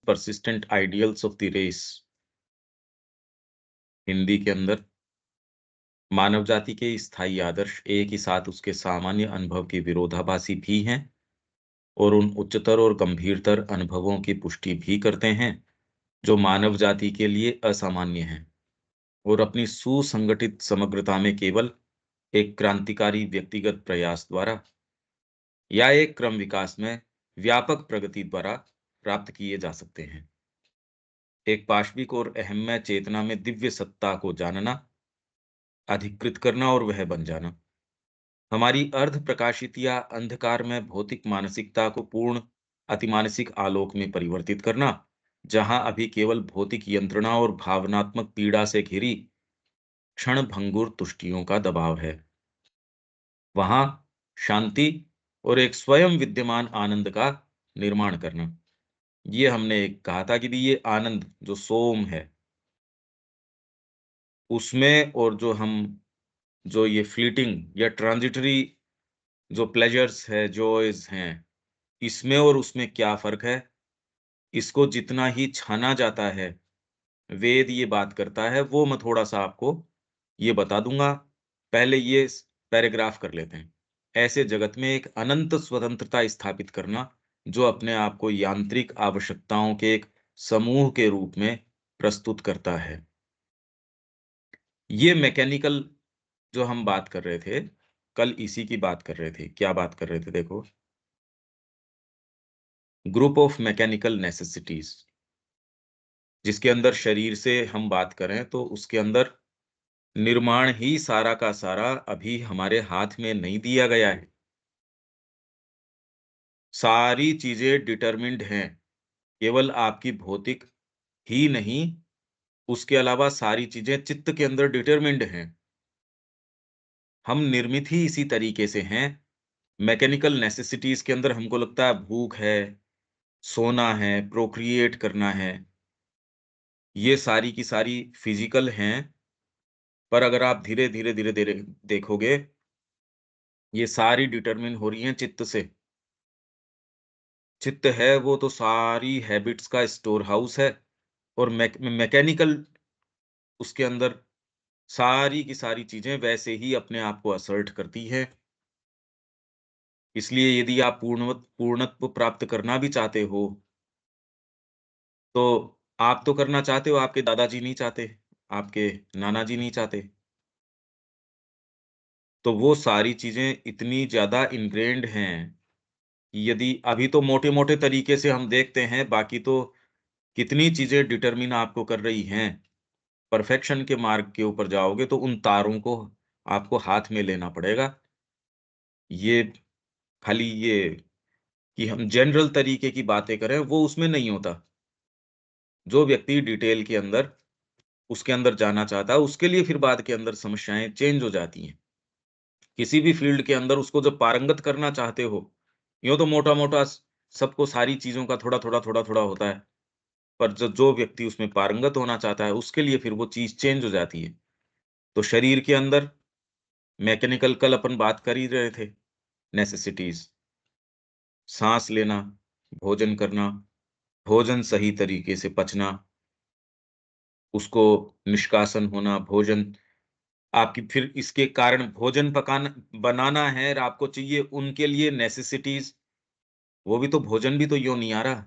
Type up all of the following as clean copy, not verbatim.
persistent ideals of the race। Hindi के अंदर मानव जाति के स्थायी आदर्श एक ही साथ उसके सामान्य अनुभव के विरोधाभासी भी हैं और उन उच्चतर और गंभीरतर अनुभवों की पुष्टि भी करते हैं जो मानव जाति के लिए असामान्य हैं और अपनी सुसंगठित समग्रता में केवल एक क्रांतिकारी व्यक्तिगत प्रयास द्वारा या एक क्रम विकास में व्यापक प्रगति द्वारा प्राप्त किए जा सकते हैं। एक पाशविक और अहम्य चेतना में दिव्य सत्ता को जानना, अधिकृत करना और वह बन जाना, हमारी अर्ध प्रकाशित या अंधकार में भौतिक मानसिकता को पूर्ण अतिमानसिक आलोक में परिवर्तित करना, जहां अभी केवल भौतिक यंत्रणा और भावनात्मक पीड़ा से घिरी क्षण भंगुर तुष्टियों का दबाव है, वहां शांति और एक स्वयं विद्यमान आनंद का निर्माण करना। ये हमने एक कहा था कि भी ये आनंद जो सोम है, उसमें और जो ये फ्लीटिंग या ट्रांजिटरी जो प्लेजर्स है, जॉयज हैं, इसमें और उसमें क्या फर्क है? इसको जितना ही छाना जाता है, वेद ये बात करता है, वो मैं थोड़ा-सा आपको ये बता दूँगा। पहले ये पैराग्राफ कर लेते हैं। ऐसे जगत में एक अनंत स्वतंत्रता स्थापित करना, जो अपने आप को यांत्रिक आवश्यकताओं के एक समूह के रूप में प्रस्तुत करता है। ये मैकेनिकल जो हम बात कर रहे थे, कल इसी की बात कर रहे थे। क्या बात कर रहे थे देखो? ग्रुप ऑफ मैकेनिकल नेसेसिटीज़, जिसके अंदर शरीर से हम बात करें तो उसके अंदर निर्माण ही सारा का सारा अभी हमारे हाथ में नहीं दिया गया है। सारी चीज़ें डिटरमिन्ड हैं, केवल आपकी भौतिक ही नहीं, उसके अलावा सारी चीज़ें चित्त के अंदर डिटरमिन्ड हैं। हम निर्मित ही इसी तरीके से हैं। मैकेनिकल नेसेसिटीज़ के अंदर हमको लगता है भूख है, सोना है, प्रोक्रिएट करना है, ये सारी की सारी फिज़िकल हैं, पर अगर आप धीरे-धीरे देखोगे, ये सारी डिटरमिन हो रही हैं चित्त से। चित्त है वो तो सारी हैबिट्स का स्टोर हाउस है और मैकेनिकल उसके अंदर सारी की सारी चीज़ें वैसे ही अपने आप को असर्ट करती हैं। इसलिए यदि आप पूर्णत्व प्राप्त करना भी चाहते हो, तो आप तो करना चाहते हो, आपके दादाजी नहीं चाहते, आपके नाना जी नहीं चाहते। तो वो सारी चीज़ें इतनी ज़्यादा इन्ग्रेन्ड हैं, कि यदि अभी तो मोटे-मोटे तरीके से हम देखते हैं, बाकी तो कितनी चीज़ें डिटरमिन आपको कर रही हैं। परफेक्शन के मार्ग के ऊपर जाओगे तो उन तारों को आपको हाथ में लेना पड़ेगा। ये खाली ये कि हम जनरल तरीके की बातें करें, वो उसमें नहीं होता। जो व्यक्ति डिटेल के अंदर उसके अंदर जाना चाहता है, उसके लिए फिर बाद के अंदर समस्याएँ चेंज हो जाती हैं। किसी भी फ़ील्ड के अंदर उसको जब पारंगत करना चाहते हो, यूँ तो मोटा-मोटा सबको सारी चीज़ों का थोड़ा-थोड़ा, थोड़ा-थोड़ा होता है। पर जो जो व्यक्ति उसमें पारंगत होना चाहता है, उसके लिए फिर वो चीज़ चेंज हो जाती है। तो शरीर के अंदर मैकेनिकल कल अपन बात कर ही रहे थे, नेसेसिटीज़, साँस लेना, भोजन करना, भोजन सही तरीके से पचना, उसको निष्कासन होना, भोजन आपकी फिर इसके कारण भोजन पकाना बनाना है और आपको चाहिए उनके लिए नेसेसिटीज़, वो भी तो भोजन भी तो यूँ नहीं आ रहा।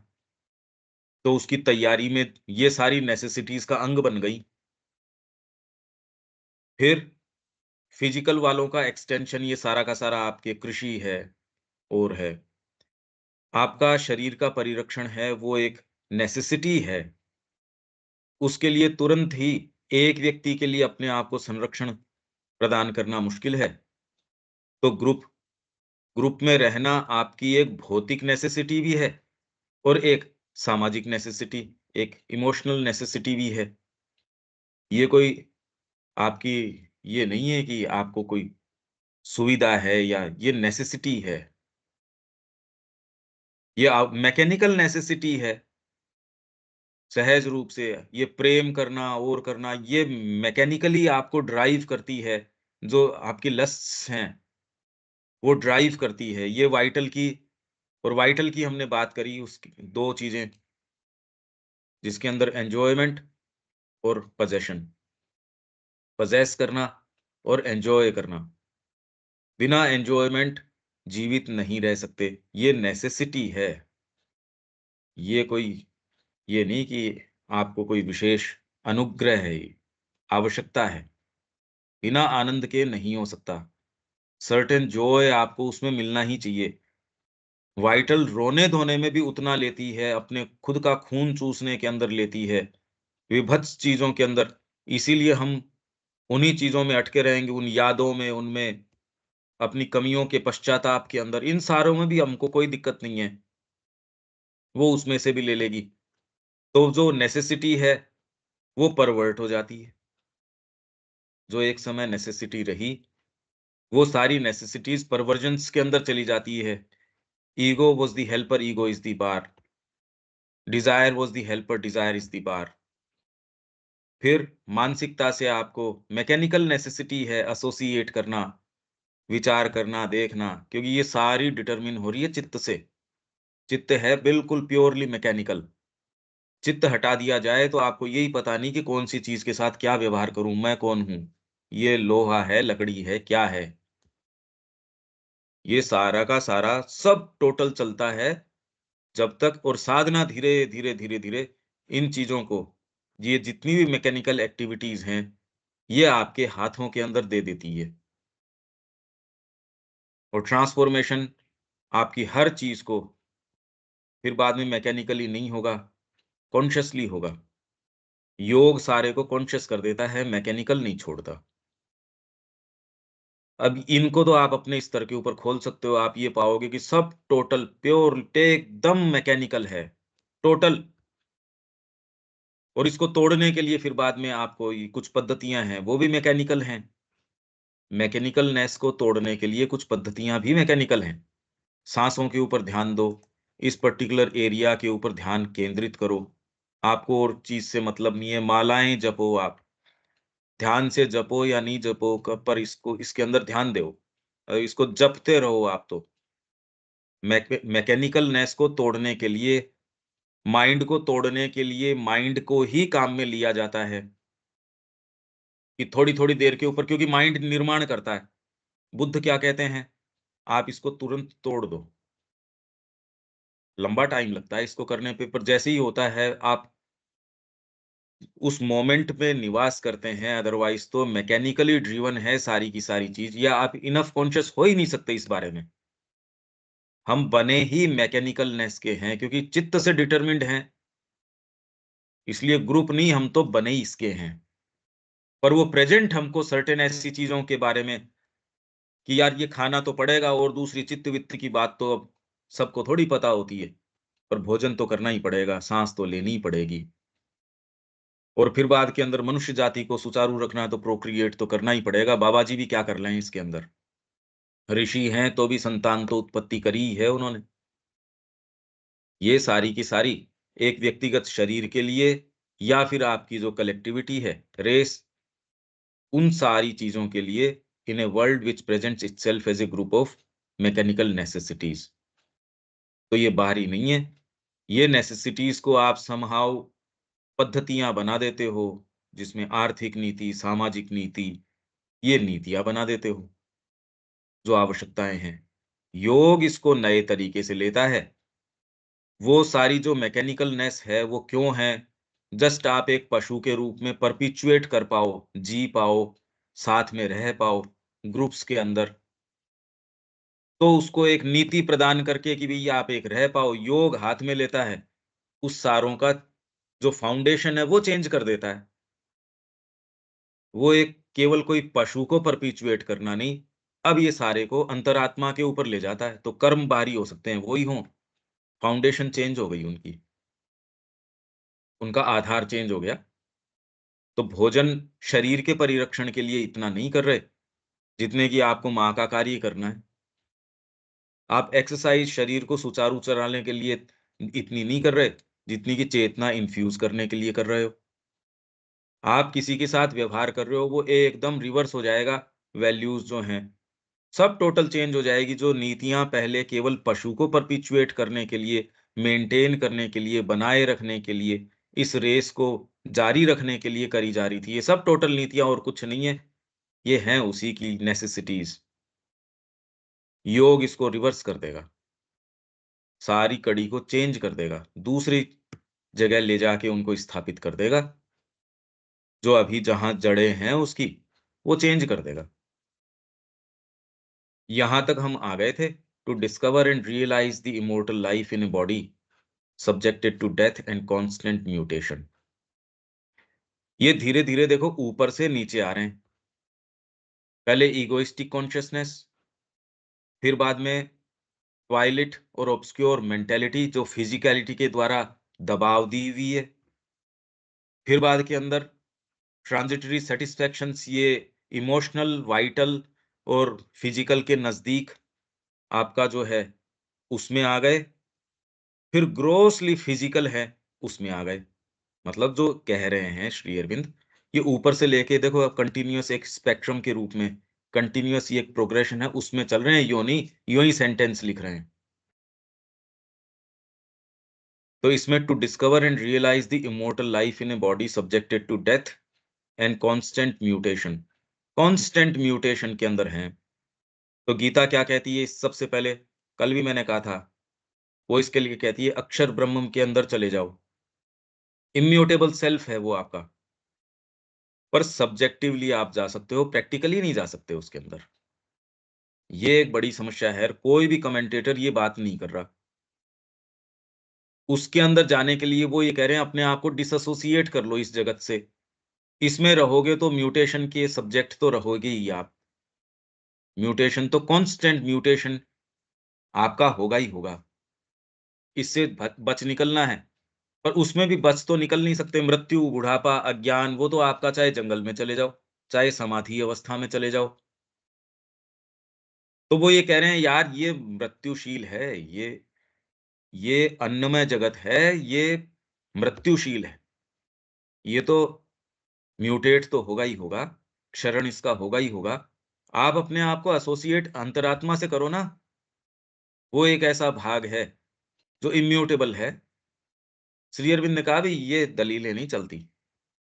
तो उसकी तैयारी में ये सारी नेसेसिटीज़ का अंग बन गई। फिर फिजिकल वालों का एक्सटेंशन ये सारा का सारा आपके कृषि है और है। आपका शरीर का परिरक्षण है वो एक नेसेसिटी है। उसके लिए तुरंत ही एक व्यक्ति के लिए अपने आप को संरक्षण प्रदान करना मुश्किल है। तो ग्रुप में रहना आपकी एक भौतिक नेसेसिटी भी है और एक सामाजिक नेसेसिटी, एक इमोशनल नेसेसिटी भी है। ये कोई आपकी ये नहीं है कि आपको कोई सुविधा है या ये नेसेसिटी है। ये आप मैकेनिकल नेसेसिटी है, सहज रूप से ये प्रेम करना और करना ये मैकेनिकली आपको ड्राइव करती है, जो आपकी लस्ट्स हैं, वो ड्राइव करती है। ये वाइटल की और वाइटल की हमने बात करी उसकी 2 चीज़ें, जिसके अंदर एन्जॉयमेंट और पजेशन, पजेस करना और एन्जॉय करना। बिना एन्जॉयमेंट जीवित नहीं रह सकते, ये नेसेसिटी है। ये कोई ये नहीं कि आपको कोई विशेष अनुग्रह है ये, आवश्यकता है। बिना आनंद के नहीं हो सकता। सर्टेन जॉय आपको उसमें मिलना ही चाहिए। वाइटल रोने-धोने में भी उतना लेती है, अपने खुद का खून चूसने के अंदर लेती है, विभत्स चीज़ों के अंदर। इसीलिए हम उन्हीं चीज़ों में अटके रहेंगे, उन यादों में, उनमें, अपनी कमियों के पश्चाताप के अंदर। इन सारों में भी हमको कोई दिक्कत नहीं है, वो उसमें से भी ले लेगी। तो जो नेसेसिटी है, वो परवर्ट हो जाती है। जो एक समय नेसेसिटी रही, वो सारी नेसेसिटीज़ परवर्जेंस के अंदर चली जाती है। Ego was the helper, ego is the bar. Desire was the helper, desire is the bar. फिर मानसिकता से आपको मैकेनिकल नेसेसिटी है एसोसिएट करना, विचार करना, देखना, क्योंकि ये सारी डिटरमिन हो रही है चित्त से। चित्त है बिल्कुल प्योरली मैकेनिकल। चित्त हटा दिया जाए तो आपको यही पता नहीं कि कौन-सी चीज़ के साथ क्या व्यवहार करूँ, मैं कौन हूँ? ये लोहा है, लकड़ी है, क्या है? ये सारा का सारा सब टोटल चलता है जब तक, और साधना धीरे, धीरे, धीरे, धीरे इन चीज़ों को, ये जितनी भी मैकेनिकल एक्टिविटीज़ हैं, ये आपके हाथों के अंदर दे देती है। और ट्रांसफ़ॉर्मेशन आपकी हर चीज़ को फिर बाद में मैकेनिकली नहीं होगा, कॉन्शियसली होगा। योग सारे को कॉन्शियस कर देता है, मैकेनिकल नहीं छोड़ता। अब इनको तो आप अपने स्तर के ऊपर खोल सकते हो, आप ये पाओगे कि सब टोटल प्योर एकदम मैकेनिकल है, टोटल। और इसको तोड़ने के लिए फिर बाद में आपको ये कुछ पद्धतियाँ हैं, वो भी मैकेनिकल हैं। मैकेनिकलनेस को तोड़ने के लिए कुछ पद्धतियाँ भी मैकेनिकल हैं। साँसों के ऊपर ध्यान दो, इस पर्टिकुलर एरिया के ऊपर ध्यान केंद्रित करो। आपको और चीज़ से मतलब नहीं है, मालाएँ जपो आप। ध्यान से जपो या नहीं जपो पर इसको, इसके अंदर ध्यान दो। इसको जपते रहो आप तो। मैकेनिकलनेस को तोड़ने के लिए, माइंड को तोड़ने के लिए माइंड को ही काम में लिया जाता है, कि थोड़ी-थोड़ी देर के ऊपर, क्योंकि माइंड निर्माण करता है। बुद्ध क्या कहते हैं? आप इसको तुरंत तोड़ दो। लंबा टाइम लगता है इसको करने पे, पर जैसे ही होता है, आप उस मोमेंट में निवास करते हैं, अदरवाइज़ तो मैकेनिकली ड्रिवन है सारी की सारी चीज़, या आप इनफ कॉन्शियस हो ही नहीं सकते इस बारे में। हम बने ही मैकेनिकलनेस के हैं, क्योंकि चित्त से डिटरमिन्ड हैं, इसलिए ग्रुप नहीं, हम तो बने ही इसके हैं। पर वो प्रेज़ेंट हमको सर्टेन ऐसी चीज़ों के बारे में, कि यार ये खाना तो पड़ेगा, और दूसरी चित्त-वित्त की बात तो अब सबको थोड़ी पता होती है। पर भोजन तो करना ही पड़ेगा, साँस तो लेनी ही पड़ेगी। और फिर बाद के अंदर मनुष्य जाति को सुचारू रखना है तो प्रोक्रिएट तो करना ही पड़ेगा। बाबा जी भी क्या कर रहे हैं इसके अंदर? ऋषि हैं तो भी संतान तो उत्पत्ति करी ही है उन्होंने। ये सारी की सारी एक व्यक्तिगत शरीर के लिए, या फिर आपकी जो कलेक्टिविटी है, रेस, उन सारी चीज़ों के लिए, in a world which presents itself as a group of mechanical necessities. तो ये बाहरी नहीं है। ये नेसेसिटीज़ को आप समहाउ पद्धतियाँ बना देते हो, जिसमें आर्थिक नीति, सामाजिक नीति, ये नीतियाँ बना देते हो, जो आवश्यकताएँ हैं। योग इसको नए तरीके से लेता है। वो सारी जो मैकेनिकलनेस है, वो क्यों है? जस्ट आप एक पशु के रूप में परपेचुएट कर पाओ, जी पाओ, साथ में रह पाओ, ग्रुप्स के अंदर। तो उसको एक नीति प्रदान करके कि भई आप एक रह पाओ, योग हाथ में लेता है, उस सारों का जो फाउंडेशन है, वो चेंज कर देता है। वो एक केवल कोई पशु को परपेचुएट करना नहीं, अब ये सारे को अंतरात्मा के ऊपर ले जाता है, तो कर्म बाहरी हो सकते हैं, वो ही हों, फाउंडेशन चेंज हो गई उनकी, उनका आधार चेंज हो गया। तो भोजन शरीर के परिरक्षण के लिए इतना नहीं कर रहे, जितने कि आपको माँ का कार्य करना है। आप एक्सरसाइज़ शरीर को सुचारू चलाने के लिए इतनी नहीं कर रहे, जितनी कि चेतना इन्फ्यूज़ करने के लिए कर रहे हो। आप किसी के साथ व्यवहार कर रहे हो, वो एकदम रिवर्स हो जाएगा, वैल्यूज़ जो हैं। सब टोटल चेंज हो जाएगी, जो नीतियाँ पहले केवल पशु को परपेचुएट करने के लिए, मेंटेन करने के लिए, बनाए रखने के लिए, इस रेस को जारी रखने के लिए करी जा रही थी। ये सब टोटल नीतियाँ और कुछ नहीं है, ये हैं उसी की नेसेसिटीज़। योग इसको रिवर्स कर देगा, सारी कड़ी को चेंज कर देगा, दूसरी जगह ले जाके उनको स्थापित कर देगा, जो अभी जहाँ जड़ें हैं उसकी, वो चेंज कर देगा। यहाँ तक हम आ गए थे, to discover and realise the immortal life in a body subjected to death and constant mutation. ये धीरे-धीरे देखो ऊपर से नीचे आ रहे हैं। पहले इगोइस्टिक कॉन्शियसनेस, फिर बाद में ट्वाइलिट और ऑब्सक्योर मेंटालिटी जो फिजिकैलिटी के द्वारा दबाव दी हुई है। फिर बाद के अंदर ट्रांजिटरी सैटिस्फैक्शंस, ये इमोशनल, वाइटल और फिजिकल के नज़दीक आपका जो है उसमें आ गए। फिर ग्रॉसली फिजिकल है, उसमें आ गए। मतलब जो कह रहे हैं श्री अरविंद, ये ऊपर से लेके देखो कंटिन्यूअस एक स्पेक्ट्रम के रूप में, कंटिन्यूअस ये एक प्रोग्रेशन है, उसमें चल रहे हैं, यूँ ही सेंटेंस लिख रहे हैं। तो इसमें to discover and realise the immortal life in a body subjected to death and constant mutation. Constant mutation के अंदर हैं। तो गीता क्या कहती है? सबसे पहले कल भी मैंने कहा था, वो इसके लिए कहती है अक्षर ब्रह्मम के अंदर चले जाओ। इम्यूटेबल सेल्फ है वो आपका, पर सब्जेक्टिवली आप जा सकते हो, प्रैक्टिकली नहीं जा सकते उसके अंदर। ये एक बड़ी समस्या है, कोई भी कमेंटेटर ये बात नहीं कर रहा। उसके अंदर जाने के लिए वो ये कह रहे हैं अपने आप को डिसएसोसिएट कर लो इस जगत से। इसमें रहोगे तो म्यूटेशन के सब्जेक्ट तो रहोगे ही आप। म्यूटेशन तो कांस्टेंट म्यूटेशन आपका होगा ही होगा। इससे बच निकलना है, पर उसमें भी बच तो निकल नहीं सकते। मृत्यु, बुढ़ापा, अज्ञान, वो तो आपका चाहे जंगल में चले जाओ, चाहे समाधि अवस्था में चले जाओ। तो वो ये कह रहे हैं यार ये मृत्युशील है, ये अन्नमय जगत है, ये मृत्युशील है। ये तो म्यूटेट तो होगा ही होगा, क्षरण इसका होगा ही होगा। आप अपने आप को एसोसिएट अंतरात्मा से करो ना। वो एक ऐसा भाग है जो इम्यूटेबल है। श्री अरविंद ने कहा, "भई ये दलीलें नहीं चलती,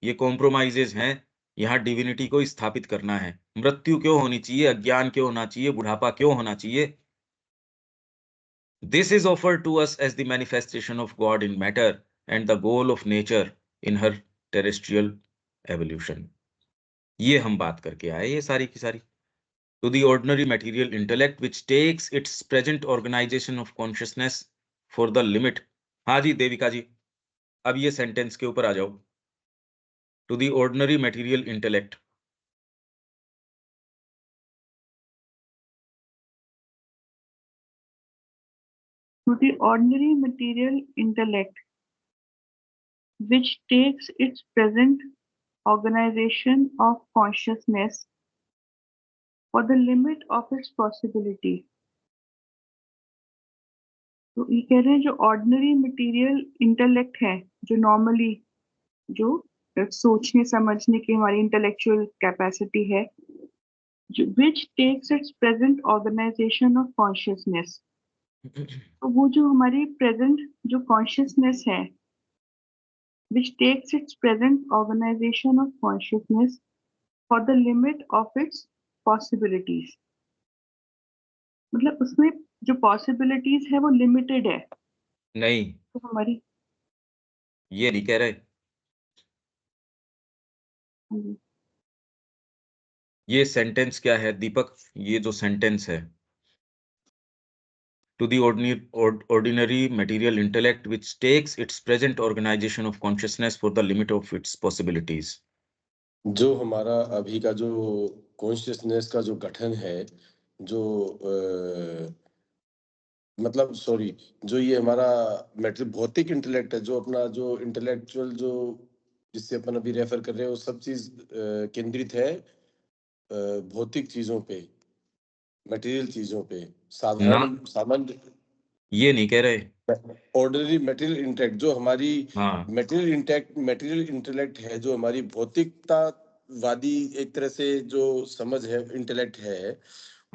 ये कॉम्प्रोमाइज़ेज़ हैं, यहाँ डिविनिटी को स्थापित करना है। मृत्यु क्यों होनी चाहिए? अज्ञान क्यों होना चाहिए? बुढ़ापा क्यों होना चाहिए? This is offered to us as the manifestation of God in matter and the goal of nature in her terrestrial evolution." ये हम बात करके आए ये सारी की सारी। To the ordinary material intellect which takes its present organization of consciousness for the limit। हाँ जी, देविका जी, अब ये सेंटेंस के ऊपर आ जाओ। To the ordinary material intellect। To the ordinary material intellect, which takes its present organization of consciousness for the limit of its possibility। तो ये कह रहे हैं जो ऑर्डिनरी मटेरियल इंटेलेक्ट है, जो नॉर्मली जो सोचने समझने की हमारी इंटेलेक्चुअल कैपेसिटी है, which takes its present organisation of consciousness. तो वो जो हमारी प्रेजेंट जो कॉन्शियसनेस है, which takes its present organization of consciousness for the limit of its possibilities। मतलब उसमें जो possibilities है वो लिमिटेड है। नहीं, तो हमारी ये नहीं कह रहे। ये सेंटेंस क्या है दीपक? ये जो सेंटेंस है, to the ordinary material intellect which takes its present organization of consciousness for the limit of its possibilities। जो हमारा अभी का जो कॉन्शियसनेस का जो गठन है, जो मतलब सॉरी, जो ये हमारा भौतिक इंटेलेक्ट है, जो अपना जो इंटेलेक्चुअल जो जिससे अपन अभी रेफर कर रहे हैं, वो सब चीज केंद्रित है भौतिक चीजों पे, मटेरियल चीजों पे, ना, साधारण सामान्य ये नहीं कह रहे। ऑर्डिनरी मटेरियल इंटेलेक्ट, जो हमारी हाँ, मटेरियल इंटेलेक्ट है, जो हमारी भौतिकतावादी एक तरह से जो समझ है इंटेलेक्ट है,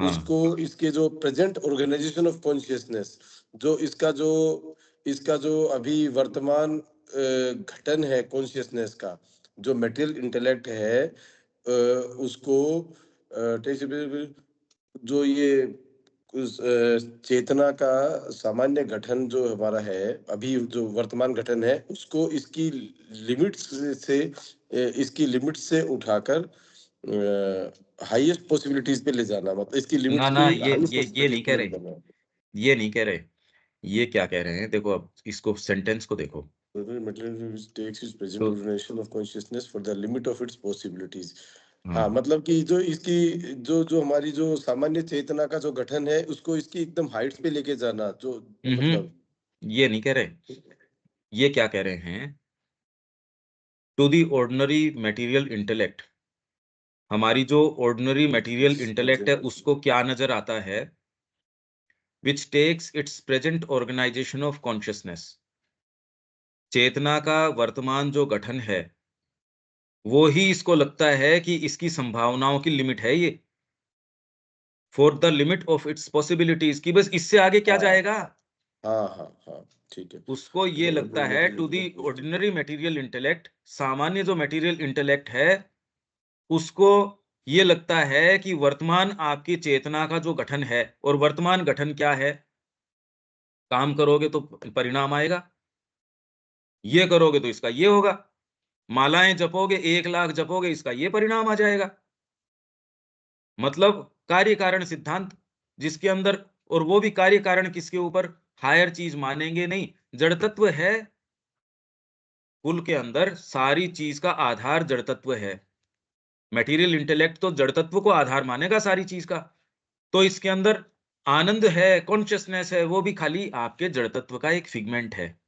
हाँ, उसको इसके जो प्रेजेंट ऑर्गेनाइजेशन ऑफ कॉन्शियसनेस, जो इसका जो अभी वर्तमान घटन है कॉन्शियसनेस का, जो मटेरियल इंटेलेक्ट है, उसको जो ये चेतना का सामान्य गठन जो हमारा है, अभी जो वर्तमान गठन है, उसको इसकी लिमिट्स से इसकी लिमिट से उठाकर हाईएस्ट पॉसिबिलिटीज पे ले जाना, मतलब इसकी लिमिट्स ना को ना, हाईएस्ट ये नहीं पॉसिबिलिटीज कह पे ले रहे, जाना। ये नहीं कह रहे। ये क्या कह रहे हैं, देखो अब इसको सेंटेंस को देखो। Material which takes its present तो orientation of consciousness for the limit of its possibilities। हाँ, हाँ, मतलब कि जो इसकी जो हमारी जो सामान्य चेतना का जो गठन है, उसको इसकी एकदम हाइट्स पे लेके जाना, जो मतलब ये नहीं कह रहे। ये क्या कह रहे हैं, to the ordinary material intellect, हमारी जो ऑर्डिनरी मटेरियल इंटेलेक्ट है उसको क्या नजर आता है, which takes its present organisation of consciousness, चेतना का वर्तमान जो गठन है, वो ही इसको लगता है कि इसकी संभावनाओं की लिमिट है ये, for the limit of its possibilities, की बस इससे आगे क्या हाँ, जाएगा। हाँ, हाँ, हाँ, ठीक है। उसको ये लगता है to the ordinary material intellect, सामान्य जो मटेरियल इंटेलेक्ट है, उसको ये लगता है कि वर्तमान आपकी चेतना का जो गठन है, और वर्तमान गठन क्या है, काम करोगे तो परिणाम आएगा, ये करोगे तो इसका ये होगा, मालाएं जपोगे 1 लाख जपोगे इसका ये परिणाम आ जाएगा। मतलब कार्य कारण सिद्धांत, जिसके अंदर, और वो भी कार्य कारण किसके ऊपर, हायर चीज मानेंगे नहीं, जड़ तत्व है। कुल के अंदर सारी चीज का आधार जड़ तत्व है। मटेरियल इंटेलेक्ट तो जड़ तत्व को आधार मानेगा सारी चीज का। तो इसके अंदर आनंद है, कॉन्शियसनेस है, वो भी खाली आपके जड़ तत्व का एक फिगमेंट है,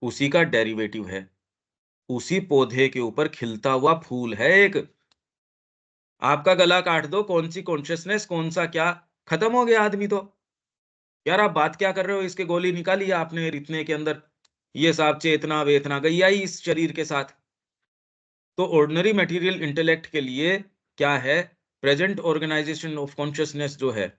उसी का डेरिवेटिव है, उसी पौधे के ऊपर खिलता हुआ फूल है एक। आपका गला काट दो, कौन सी कॉन्शियसनेस, कौन सा क्या, खत्म हो गया आदमी तो। यार आप बात क्या कर रहे हो, इसके गोली निकाली आपने इतने के अंदर, ये सब चेतना वेतना गई आई इस शरीर के साथ। तो ऑर्डिनरी मटेरियल इंटेलेक्ट के लिए क्या है, प्रेजेंट ऑर्गेनाइजेशन ऑफ कॉन्शियसनेस जो है,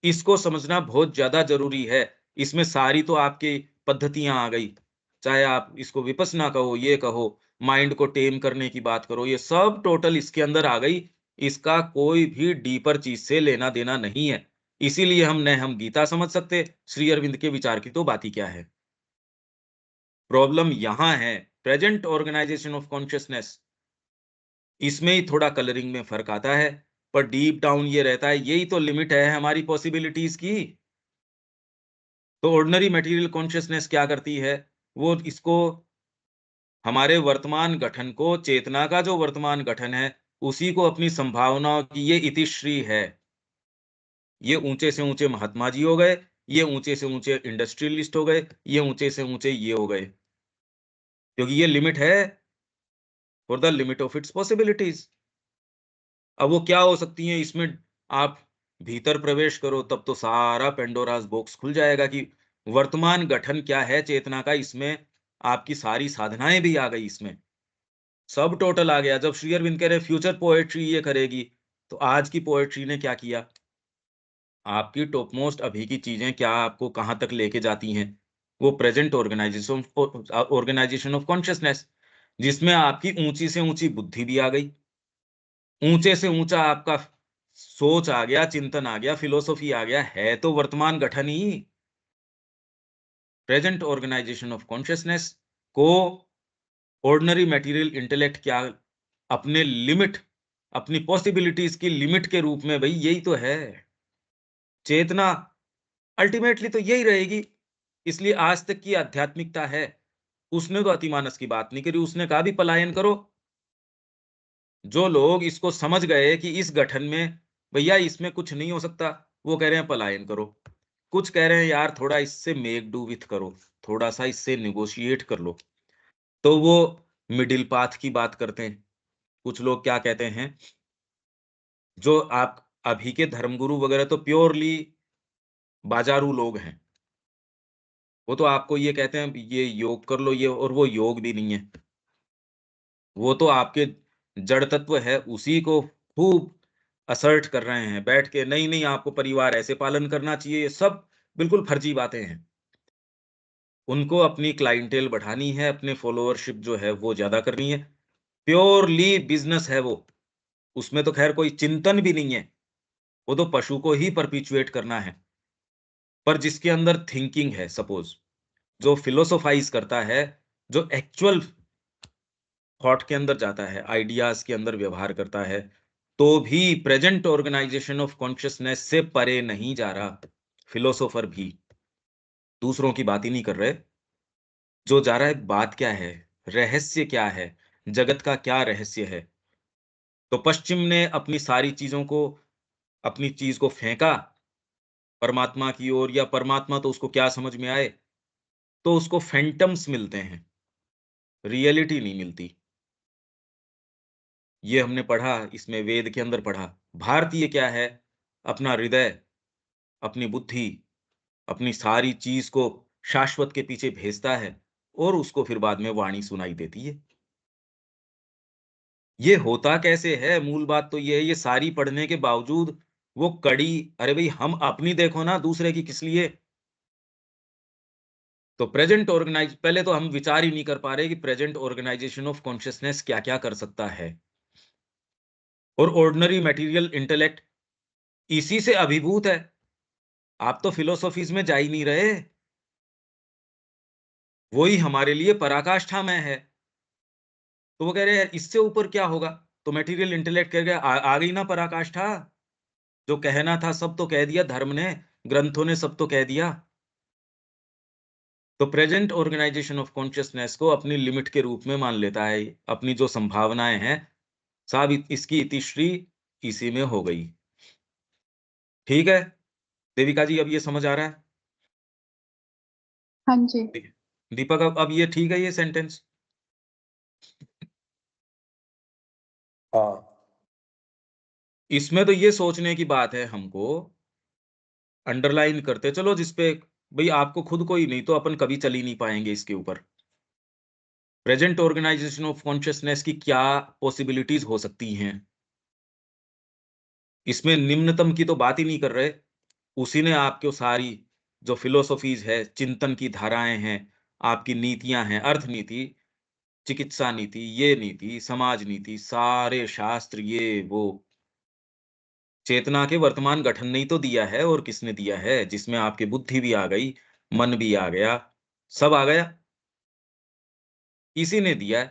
इसको समझना बहुत ज्यादा जरूरी है। इसमें सारी तो आपकी पद्धतियां आ गई, चाहे आप इसको विपස්සना कहो, ये कहो, माइंड को टेम करने की बात करो, ये सब टोटल इसके अंदर आ गई। इसका कोई भी डीपर चीज से लेना देना नहीं है। इसीलिए हम गीता समझ सकते, श्री अरविंद के विचार की तो बात ही क्या है। प्रॉब्लम यहां है, प्रेजेंट ऑर्गेनाइजेशन ऑफ कॉन्शियसनेस, इसमें ही थोड़ा कलरिंग में फर्क आता है, पर डीप डाउन ये रहता है, यही तो लिमिट है हमारी पॉसिबिलिटीज की। तो ऑर्डिनरी मटेरियल कॉन्शियसनेस क्या करती है, वो इसको, हमारे वर्तमान गठन को, चेतना का जो वर्तमान गठन है, उसी को अपनी संभावनाओं की ये इतिश्री है। ये ऊंचे से ऊंचे महात्मा जी हो गए, ये ऊंचे से ऊंचे इंडस्ट्रियलिस्ट हो गए, ये ऊंचे से ऊंचे ये हो गए, क्योंकि ये लिमिट है, for the limit of its possibilities. अब वो क्या हो सकती हैं इसमें, आप भीतर प्रवेश करो तब तो सारा पेंडोरास बॉक्स खुल जाएगा कि वर्तमान गठन क्या है चेतना का, इसमें आपकी सारी साधनाएं भी आ गई, इसमें सब टोटल आ गया। जब श्री अरविंद कह रहे फ्यूचर पोएट्री ये करेगी, तो आज की पोएट्री ने क्या किया, आपकी टॉप मोस्ट अभी की चीजें क्या आपको कहां तक लेके जाती हैं, वो प्रेजेंट ऑर्गेनाइजेशन ऑफ कॉन्शियसनेस, जिसमें आपकी ऊंची से ऊंची बुद्धि भी आ गई, ऊंचे से ऊंचा आपका सोच आ गया, चिंतन आ गया, फिलोसॉफी आ गया, है तो वर्तमान गठन ही। प्रेजेंट ऑर्गेनाइजेशन ऑफ कॉन्शियसनेस को ऑर्डिनरी मटेरियल इंटेलेक्ट क्या, अपने लिमिट, अपनी पॉसिबिलिटीज की लिमिट के रूप में, भाई यही तो है चेतना, अल्टीमेटली तो यही रहेगी। इसलिए आज तक की आध्यात्मिकता है, उसने तो अतिमानस की बात नहीं करी, उसने कहा भी पलायन करो। जो लोग इसको समझ गए कि इस गठन में भैया इसमें कुछ नहीं हो सकता, वो कह रहे हैं पलायन करो। कुछ कह रहे हैं यार थोड़ा इससे मेक डू विथ करो, थोड़ा सा इससे निगोशिएट कर लो, तो वो मिडिल पाथ की बात करते हैं। कुछ लोग क्या कहते हैं, जो आप अभी के धर्मगुरु वगैरह तो प्योरली बाजारू लोग हैं, वो तो आपको ये कहते हैं ये योग कर लो ये, और वो योग भी नहीं है, वो तो आपके जड़ तत्व है उसी को खूब असर्ट कर रहे हैं बैठ के, नहीं नहीं आपको परिवार ऐसे पालन करना चाहिए, ये सब बिल्कुल फर्जी बातें हैं। उनको अपनी क्लाइंटेल बढ़ानी है, अपने फॉलोअरशिप जो है वो ज़्यादा करनी है। प्योरली बिज़नेस है वो, उसमें तो ख़ैर कोई चिंतन भी नहीं है, वो तो पशु को ही परपेचुएट करना है। पर जिसके अंदर थिंकिंग है सपोज़, जो फिलोसोफाइज़ करता है, जो एक्चुअल थॉट के अंदर जाता है, आइडियाज़ के अंदर व्यवहार करता है, तो भी प्रेज़ेंट ऑर्गनाइज़ेशन ऑफ कॉन्शसनेस से परे नहीं जा रहा, फिलोसोफर भी। दूसरों की बात ही नहीं कर रहे, जो जा रहा है बात क्या है, रहस्य क्या है, जगत का क्या रहस्य है। तो पश्चिम ने अपनी सारी चीज़ों को, अपनी चीज़ को फेंका परमात्मा की ओर, या परमात्मा तो उसको क्या समझ में आए, तो उसको फैंटम्स मिलते हैं, रियलिटी नहीं मिलती। ये हमने पढ़ा, इसमें वेद के अंदर पढ़ा। भारतीय क्या है? अपना हृदय, अपनी बुद्धि, अपनी सारी चीज़ को शाश्वत के पीछे भेजता है और उसको फिर बाद में वाणी सुनाई देती है। ये होता कैसे है? मूल बात तो ये है, ये सारी पढ़ने के बावजूद वो कड़ी, अरे भई हम अपनी देखो ना, दूसरे की किस लिए? तो प्रेज़ेंट पहले तो हम विचार ही नहीं कर पा रहे कि प्रेज़ेंट ऑर्गनाइज़ेशन ऑफ कॉन्शसनेस क्या-क्या कर सकता है। और ऑर्डिनरी मटेरियल इंटेलेक्ट इसी से अभिभूत है। आप तो फिलॉसफीज़ में जा ही नहीं रहे। वो ही हमारे लिए पराकाष्ठा में है। तो वो कह रहे हैं इससे ऊपर क्या होगा? तो मटेरियल इंटेलेक्ट कह गया, आ गई ना पराकाष्ठा। जो कहना था सब तो कह दिया धर्म ने, ग्रंथों ने सब तो कह दिया। तो प्रेजेंट ऑर्गेनाइजेशन ऑफ कॉन्शियसनेस को अपनी लिमिट के रूप में मान लेता है। अपनी जो संभावनाएं हैं, साहब इसकी इतिश्री इसी में हो गई। ठीक है? देविका जी, अब ये समझ आ रहा है? हाँ जी। दीपक, अब ये ठीक है ये सेंटेंस? हाँ। इसमें तो ये सोचने की बात है हमको, अंडरलाइन करते चलो जिसपे, भई आपको खुद को ही नहीं तो अपन कभी चल ही नहीं पाएँगे इसके ऊपर। प्रेजेंट ऑर्गेनाइजेशन ऑफ कॉन्शियसनेस की क्या पॉसिबिलिटीज़ हो सकती हैं? इसमें निम्नतम की तो बात ही नहीं कर रहे। उसी ने आपको सारी जो फिलॉसफीज़ है, चिंतन की धाराएँ हैं, आपकी नीतियाँ हैं, अर्थनीति, चिकित्सा नीति, ये नीति, समाज नीति, सारे शास्त्र ये वो, चेतना के वर्तमान गठन ने ही तो दिया है। और किसने दिया है? जिसमें आपकी बुद्धि भी आ गई, मन भी आ गया, सब आ गया, इसी ने दिया है।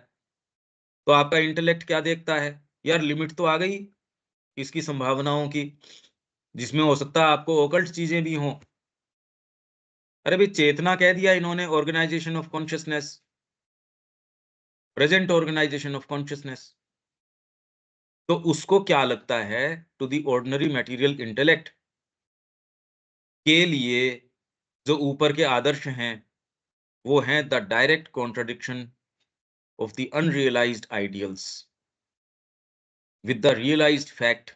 तो आपका इंटेलेक्ट क्या देखता है? यार लिमिट तो आ गई इसकी संभावनाओं की, जिसमें हो सकता है आपको ऑकल्ट चीज़ें भी हों। अरे भई चेतना कह दिया इन्होंने, organisation of consciousness, present organisation of consciousness. तो उसको क्या लगता है, to the ordinary material intellect के लिए जो ऊपर के आदर्श हैं, वो हैं the direct contradiction of the unrealised ideals with the realised fact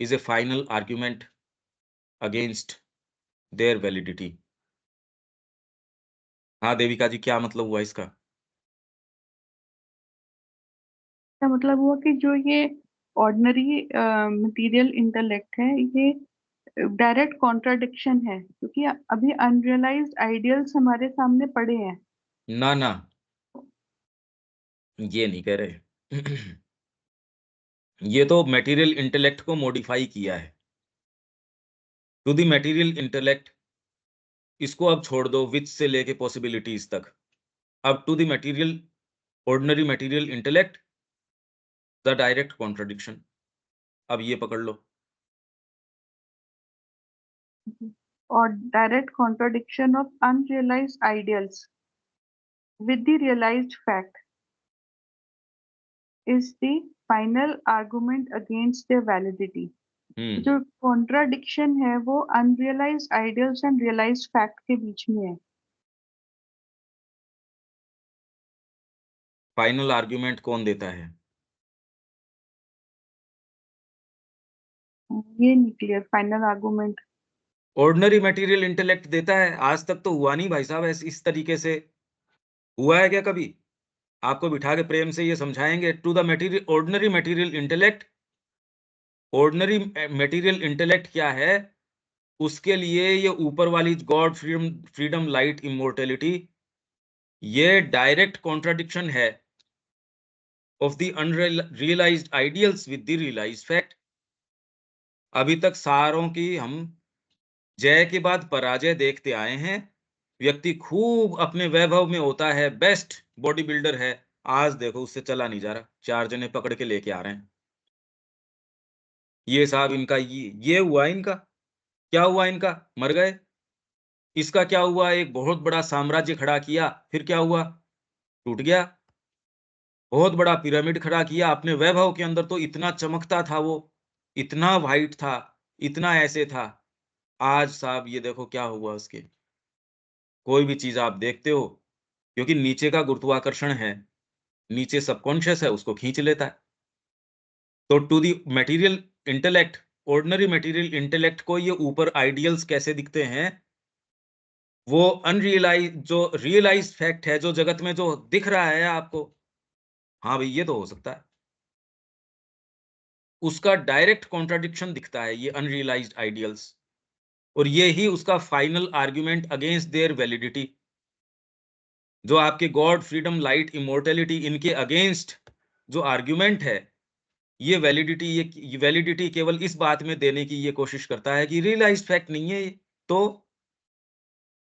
is a final argument against their validity. हाँ, देविका जी, क्या मतलब हुआ इसका? का मतलब हुआ कि जो ये ऑर्डिनरी मटेरियल इंटेलेक्ट है, ये डायरेक्ट कॉन्ट्राडिक्शन है, क्योंकि अभी अनरियलाइज्ड आइडियल्स हमारे सामने पड़े हैं। ना, ना, ये नहीं कह रहे। ये तो मटेरियल इंटेलेक्ट को मॉडिफाई किया है। टू द मटेरियल इंटेलेक्ट, इसको अब छोड़ दो विच से लेके पॉसिबिलिटीज तक। अब to the material, ordinary material intellect, the direct contradiction. अब ये पकड़ लो। और direct contradiction of unrealised ideals with the realized fact is the final argument against their validity. Hmm. जो कॉन्ट्राडिक्शन है वो unrealised ideals and realised fact के बीच में है। फाइनल आर्गुमेंट कौन देता है? ये नहीं clear final argument. Ordinary material intellect देता है। आज तक तो हुआ नहीं भाई साहब, ऐसे इस तरीके से हुआ है क्या कभी? आपको बिठा के प्रेम से ये समझाएंगे, to the material, ordinary material intellect. Ordinary material intellect क्या है? उसके लिए ये ऊपर वाली गॉड, फ्रीडम, लाइट, इमोर्टेलिटी, ये डायरेक्ट कॉन्ट्राडिक्शन है of the unrealised ideals with the realised fact. अभी तक सारों की हम जय के बाद पराजय देखते आए हैं। व्यक्ति खूब अपने वैभव में होता है, बेस्ट बॉडी बिल्डर है, आज देखो उससे चला नहीं जा रहा, 4 जने पकड़ के लेके आ रहे हैं। ये साहब इनका ये हुआ, इनका क्या हुआ, इनका मर गए। इसका क्या हुआ, एक बहुत बड़ा साम्राज्य खड़ा किया, फिर क्या हुआ, टूट गया। बहुत बड़ा पिरामिड खड़ा किया, अपने वैभव के अंदर तो इतना चमकता था वो, इतना वाइट था, इतना ऐसे था। आज साहब ये देखो क्या हुआ उसके। कोई भी चीज आप देखते हो, क्योंकि नीचे का गुरुत्वाकर्षण है, नीचे सबकॉन्शियस है, उसको खींच लेता है। तो to the material intellect, ordinary material intellect को ये ऊपर आइडियल्स कैसे दिखते हैं, वो अनरियलाइज, जो रियलाइज फैक्ट है, जो जगत में जो दिख रहा है आपको, हाँ भाई ये तो हो सकता है, उसका डायरेक्ट कॉन्ट्राडिक्शन दिखता है ये अनरियलाइज्ड आइडियल्स। और ये ही उसका final argument against their validity. जो आपके गॉड, फ्रीडम, लाइट, इमोर्टेलिटी, इनके अगेंस्ट जो आर्गुमेंट है, ये वैलिडिटी केवल इस बात में देने की ये कोशिश करता है कि रियलाइज्ड फैक्ट नहीं है ये। तो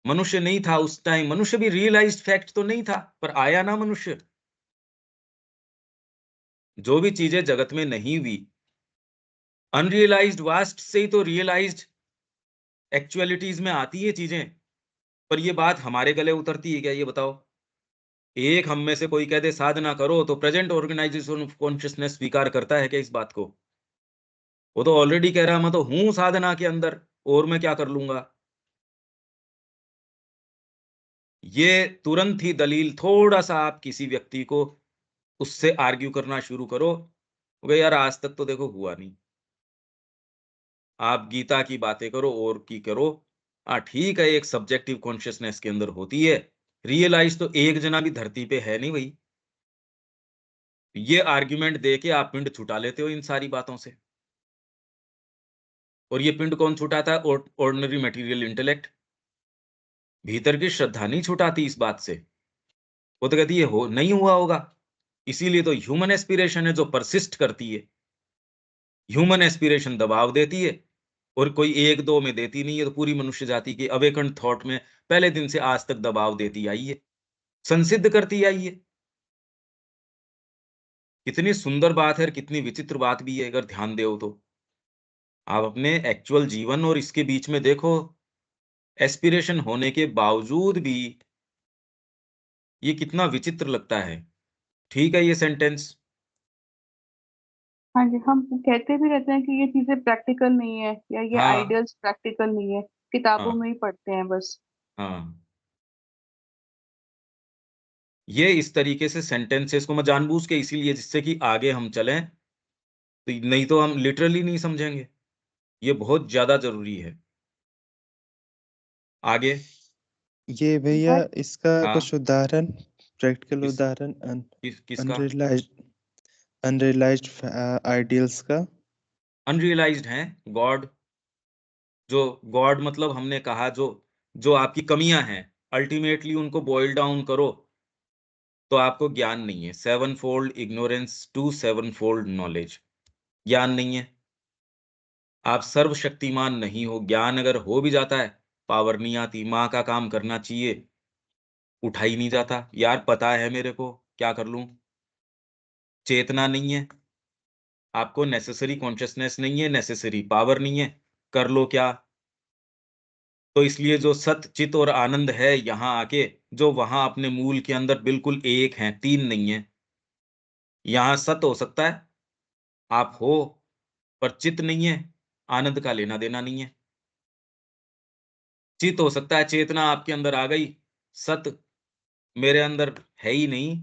मनुष्य नहीं था उस टाइम, मनुष्य भी रियलाइज्ड फैक्ट तो नहीं था, पर आया ना मनुष्य। जो भी चीजें जगत में नहीं हुई, अनरियलाइज्ड वास्ट से ही तो रियलाइज्ड एक्चुअलिटीज में आती है चीजें। पर ये बात हमारे गले उतरती है क्या, ये बताओ। एक हम में से कोई कह दे साधना करो, तो प्रेजेंट ऑर्गेनाइजेशन ऑफ कॉन्शियसनेस स्वीकार करता है क्या इस बात को? वो तो ऑलरेडी कह रहा मैं तो हूं साधना के अंदर, और मैं क्या कर लूंगा। ये तुरंत ही दलील, थोड़ा सा आप किसी व्यक्ति को उससे आर्ग्यू करना शुरू करो, वे यार आज तक तो देखो हुआ नहीं। आप गीता की बातें करो और की करो, हाँ ठीक है, एक सब्जेक्टिव कॉन्शियसनेस के अंदर होती है, रियलाइज तो एक जना भी धरती पे है नहीं भाई। ये आर्ग्यूमेंट दे के आप पिंड छुटा लेते हो इन सारी बातों से। और ये पिंड कौन छुटाता है? Ordinary material intellect. भीतर की श्रद्धा नहीं छुटाती इस बात से, वो तो कहती है हो नहीं हुआ होगा। इसीलिए तो ह्यूमन एस्पिरेशन है जो परसिस्ट करती है। ह्यूमन एस्पिरेशन दबाव देती है, और कोई एक दो में देती नहीं है, तो पूरी मनुष्य जाति के अवेकन थॉट में पहले दिन से आज तक दबाव देती आई है, संसिद्ध करती आई है। कितनी सुंदर बात है और कितनी विचित्र बात भी है, अगर ध्यान दो तो। आप अपने एक्चुअल जीवन और इसके बीच में देखो, एस्पिरेशन होने के बावजूद भी ये कितना विचित्र लगता है। ठीक है ये सेंटेंस। हाँ जी, हम कहते भी रहते हैं कि ये चीजें प्रैक्टिकल नहीं है, या ये हाँ, आइडियल्स प्रैक्टिकल नहीं है, किताबों हाँ, में ही पढ़ते हैं बस। हाँ। ये इस तरीके से सेंटेंसेस को मैं जानबूझ के इसीलिए, जिससे कि आगे हम चलें, तो नहीं तो हम लिटरली नहीं समझेंगे। ये बहुत ज्यादा जरूरी है। आगे। ये भैया बट इसका हाँ। कुछ उदाहरण, प्रैक्टिकल किस उदाहरण किसका? अनरियलाइज्ड अनरियलाइज्ड आइडियल्स का। अनरियलाइज्ड है गॉड। जो गॉड मतलब हमने कहा, जो जो आपकी कमियां हैं, अल्टीमेटली उनको बॉइल डाउन करो तो आपको ज्ञान नहीं है। 7-fold ignorance to 7-fold knowledge. ज्ञान नहीं है, आप सर्वशक्तिमान नहीं हो। ज्ञान अगर हो भी जाता है, पावर नहीं आती। माँ का काम करना चाहिए, उठा ही नहीं जाता, यार पता है मेरे को, क्या कर लूं। चेतना नहीं है आपको, नेसेसरी कॉन्शियसनेस नहीं है, नेसेसरी पावर नहीं है, कर लो क्या। तो इसलिए जो सत, चित और आनंद है यहाँ आके, जो वहां अपने मूल के अंदर बिल्कुल एक है, तीन नहीं है। यहाँ सत हो सकता है, आप हो, पर चित नहीं है, आनंद का लेना देना नहीं है। चित हो सकता है, चेतना आपके अंदर आ गई, सत मेरे अंदर है ही नहीं,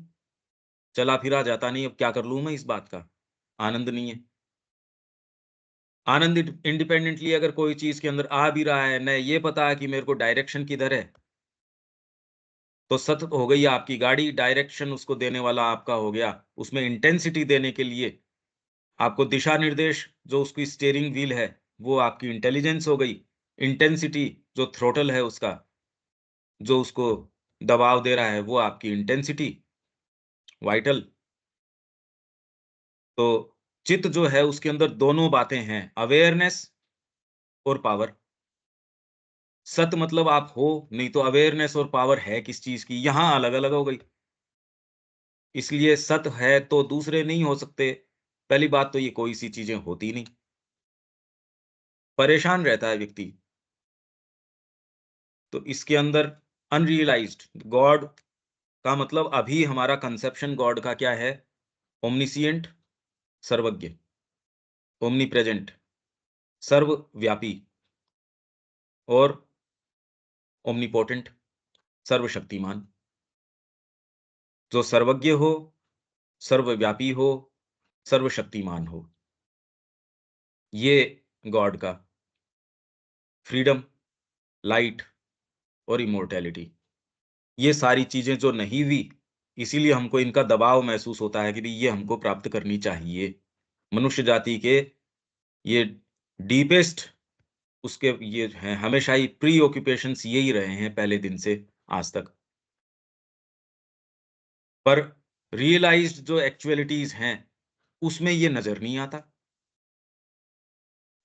चला फिरा जाता नहीं, अब क्या कर लूं मैं इस बात का, आनंद नहीं है। आनंद इंडिपेंडेंटली अगर कोई चीज के अंदर आ भी रहा है, न ये पता है कि मेरे को डायरेक्शन किधर है, तो सत हो गई आपकी गाड़ी, डायरेक्शन उसको देने वाला आपका हो गया। उसमें इंटेंसिटी देने के लिए आपको दिशा निर्देश, जो उसकी स्टीयरिंग व्हील है, वो आपकी इंटेलिजेंस हो गई। इंटेंसिटी जो थ्रोटल है उसका, जो उसको दबाव दे रहा है, वो आपकी इंटेंसिटी, वाइटल। तो चित्त जो है उसके अंदर दोनों बातें हैं, अवेयरनेस और पावर। सत मतलब आप हो, नहीं तो अवेयरनेस और पावर है किस चीज की, यहां अलग अलग हो गई। इसलिए सत है तो दूसरे नहीं हो सकते। पहली बात तो ये कोई सी चीजें होती नहीं, परेशान रहता है व्यक्ति। तो इसके अंदर अनरियलाइज्ड गॉड का मतलब, अभी हमारा कंसेप्शन गॉड का क्या है? ओमनिसिएंट, सर्वज्ञ, ओमनी प्रेजेंट, सर्वव्यापी, और ओमनीपोटेंट, सर्वशक्तिमान। जो सर्वज्ञ हो, सर्वव्यापी हो, सर्वशक्तिमान हो, ये गॉड का फ्रीडम, लाइट और इमोर्टैलिटी। ये सारी चीजें जो नहीं हुई, इसीलिए हमको इनका दबाव महसूस होता है कि भाई ये हमको प्राप्त करनी चाहिए। मनुष्य जाति के ये डीपेस्ट उसके ये हैं, हमेशा ही प्री ऑक्यूपेशंस यही रहे हैं पहले दिन से आज तक। पर रियलाइज्ड जो एक्चुअलिटीज हैं, उसमें ये नजर नहीं आता।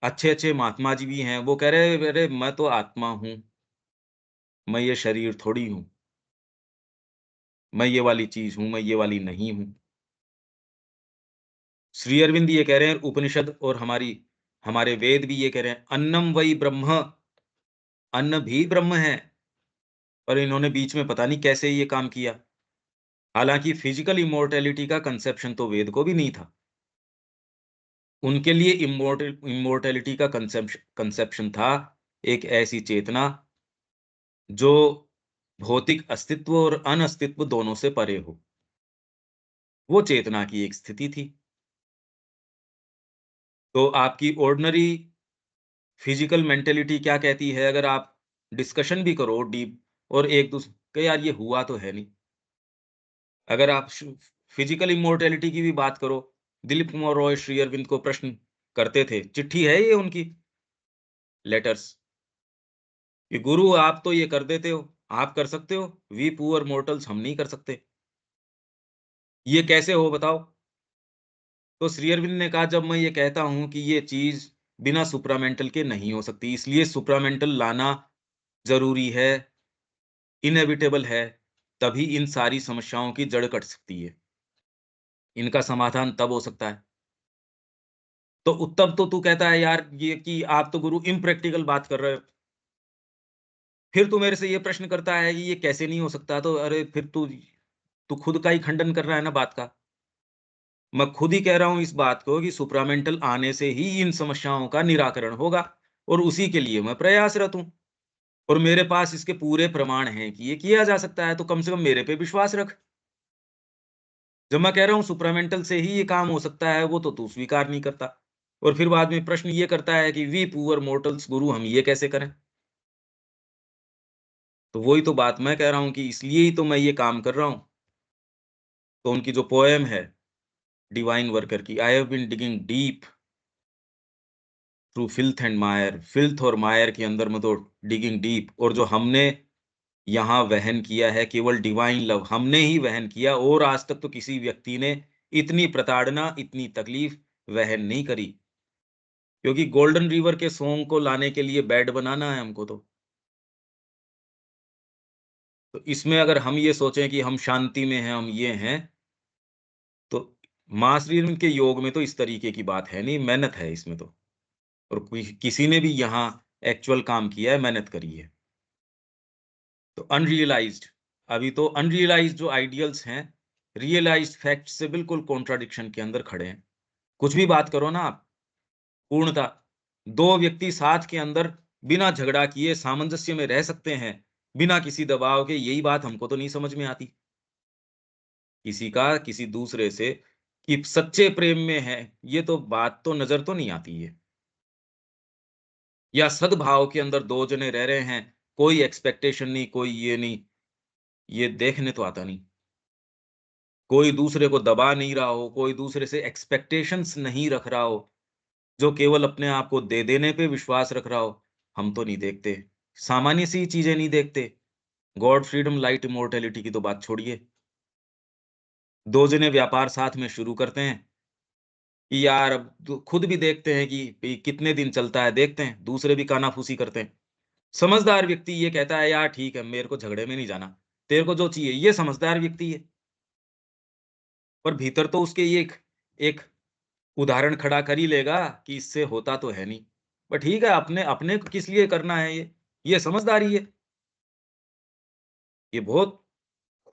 अच्छे अच्छे महात्मा जी भी हैं, वो कह रहे हैं, अरे मैं तो आत्मा हूं, मैं ये शरीर थोड़ी हूं, मैं ये वाली चीज हूं, मैं ये वाली नहीं हूं। श्री अरविंद ये कह रहे हैं, उपनिषद और हमारे वेद भी ये कह रहे हैं, अन्नम वही ब्रह्म, अन्न भी ब्रह्म है। और इन्होंने बीच में पता नहीं कैसे ये काम किया। हालांकि फिजिकल इमोर्टैलिटी का कंसेप्शन तो वेद को भी नहीं था। उनके लिए इमोर्टैलिटी का कंसेप्शन था एक ऐसी चेतना जो भौतिक अस्तित्व और अनअस्तित्व दोनों से परे हो। वो चेतना की एक स्थिति थी। तो आपकी ऑर्डिनरी फिजिकल मेंटेलिटी क्या कहती है, अगर आप डिस्कशन भी करो डीप, और एक दूसरे के यार ये हुआ तो है नहीं। अगर आप फिजिकल इमोर्टैलिटी की भी बात करो, दिलीप कुमार रॉय श्री अरविंद को प्रश्न करते थे, चिट्ठी है ये उनकी, लेटर्स, कि गुरु आप तो ये कर देते हो, आप कर सकते हो, वी पुअर मोर्टल्स हम नहीं कर सकते, ये कैसे हो बताओ। तो श्री अरविंद ने कहा, जब मैं ये कहता हूं कि ये चीज बिना सुप्रामेंटल के नहीं हो सकती, इसलिए सुप्रामेंटल लाना जरूरी है, इनएविटेबल है, तभी इन सारी समस्याओं की जड़ कट सकती है, इनका समाधान तब हो सकता है। तो तब तो तू कहता है यार ये कि आप तो गुरु इम्प्रैक्टिकल बात कर रहे हो, फिर तू मेरे से ये प्रश्न करता है कि ये कैसे नहीं हो सकता, तो अरे फिर तू तू खुद का ही खंडन कर रहा है ना बात का। मैं खुद ही कह रहा हूं इस बात को कि सुप्रामेंटल आने से ही इन समस्याओं का निराकरण होगा, और उसी के लिए मैं प्रयासरत हूं, और मेरे पास इसके पूरे प्रमाण हैं कि ये किया जा सकता है, तो कम से कम मेरे पे विश्वास रख। जब मैं कह रहा हूँ सुप्रामेंटल से ही ये काम हो सकता है, वो तो तू स्वीकार नहीं करता, और फिर बाद में प्रश्न ये करता है कि वी पुअर मोर्टल्स गुरु हम ये कैसे करें। तो वही तो बात मैं कह रहा हूँ कि इसलिए ही तो मैं ये काम कर रहा हूँ। तो उनकी जो पोएम है डिवाइन वर्कर की, I have been digging deep through filth and mire, filth और मायर के अंदर में तो डिगिंग डीप, और जो हमने यहाँ वहन किया है केवल डिवाइन लव हमने ही वहन किया, और आज तक तो किसी व्यक्ति ने इतनी प्रताड़ना, इतनी तकलीफ वहन नहीं करी। क्योंकि गोल्डन रिवर के सॉन्ग को लाने के लिए बेड बनाना है हमको तो इसमें अगर हम ये सोचें कि हम शांति में हैं, हम ये हैं, तो माँ श्री अरविंद के योग में तो इस तरीके की बात है नहीं, मेहनत है इसमें तो। और कोई किसी ने भी यहाँ एक्चुअल काम किया है, मेहनत करी है। तो अनरियलाइज्ड, अभी तो अनरियलाइज्ड जो आइडियल्स हैं, रियलाइज्ड फैक्ट से बिल्कुल कॉन्ट्राडिक्शन के अंदर खड़े हैं। कुछ भी बात करो ना आप, पूर्णता, दो व्यक्ति साथ के अंदर बिना झगड़ा किए सामंजस्य में रह सकते हैं, बिना किसी दबाव के, यही बात हमको तो नहीं समझ में आती। किसी का किसी दूसरे से कि सच्चे प्रेम में है, ये तो बात तो नजर तो नहीं आती है। या सद्भाव के अंदर दो जने रह रहे हैं, कोई एक्सपेक्टेशन नहीं, कोई ये नहीं, ये देखने तो आता नहीं। कोई दूसरे को दबा नहीं रहा हो, कोई दूसरे से एक्सपेक्टेशंस नहीं रख रहा हो, जो केवल अपने आप को दे देने पे विश्वास रख रहा हो। हम तो नहीं देखते, सामान्य सी चीजें नहीं देखते। गॉड, फ्रीडम, लाइट, इमोर्टैलिटी की तो बात छोड़िए। दो जने व्यापार साथ में शुरू करते हैं कि यार अब तो खुद भी देखते हैं कि भई कितने दिन चलता है, देखते हैं, दूसरे भी कानाफूसी करते हैं। समझदार व्यक्ति ये कहता है यार ठीक है, मेरे को झगड़े में नहीं जाना, तेरे को जो चाहिए, ये समझदार व्यक्ति है। पर भीतर तो उसके ये एक एक उदाहरण खड़ा कर ही लेगा कि इससे होता तो है नहीं। पर ठीक है, अपने अपने को किस लिए करना है ये समझदारी है। ये बहुत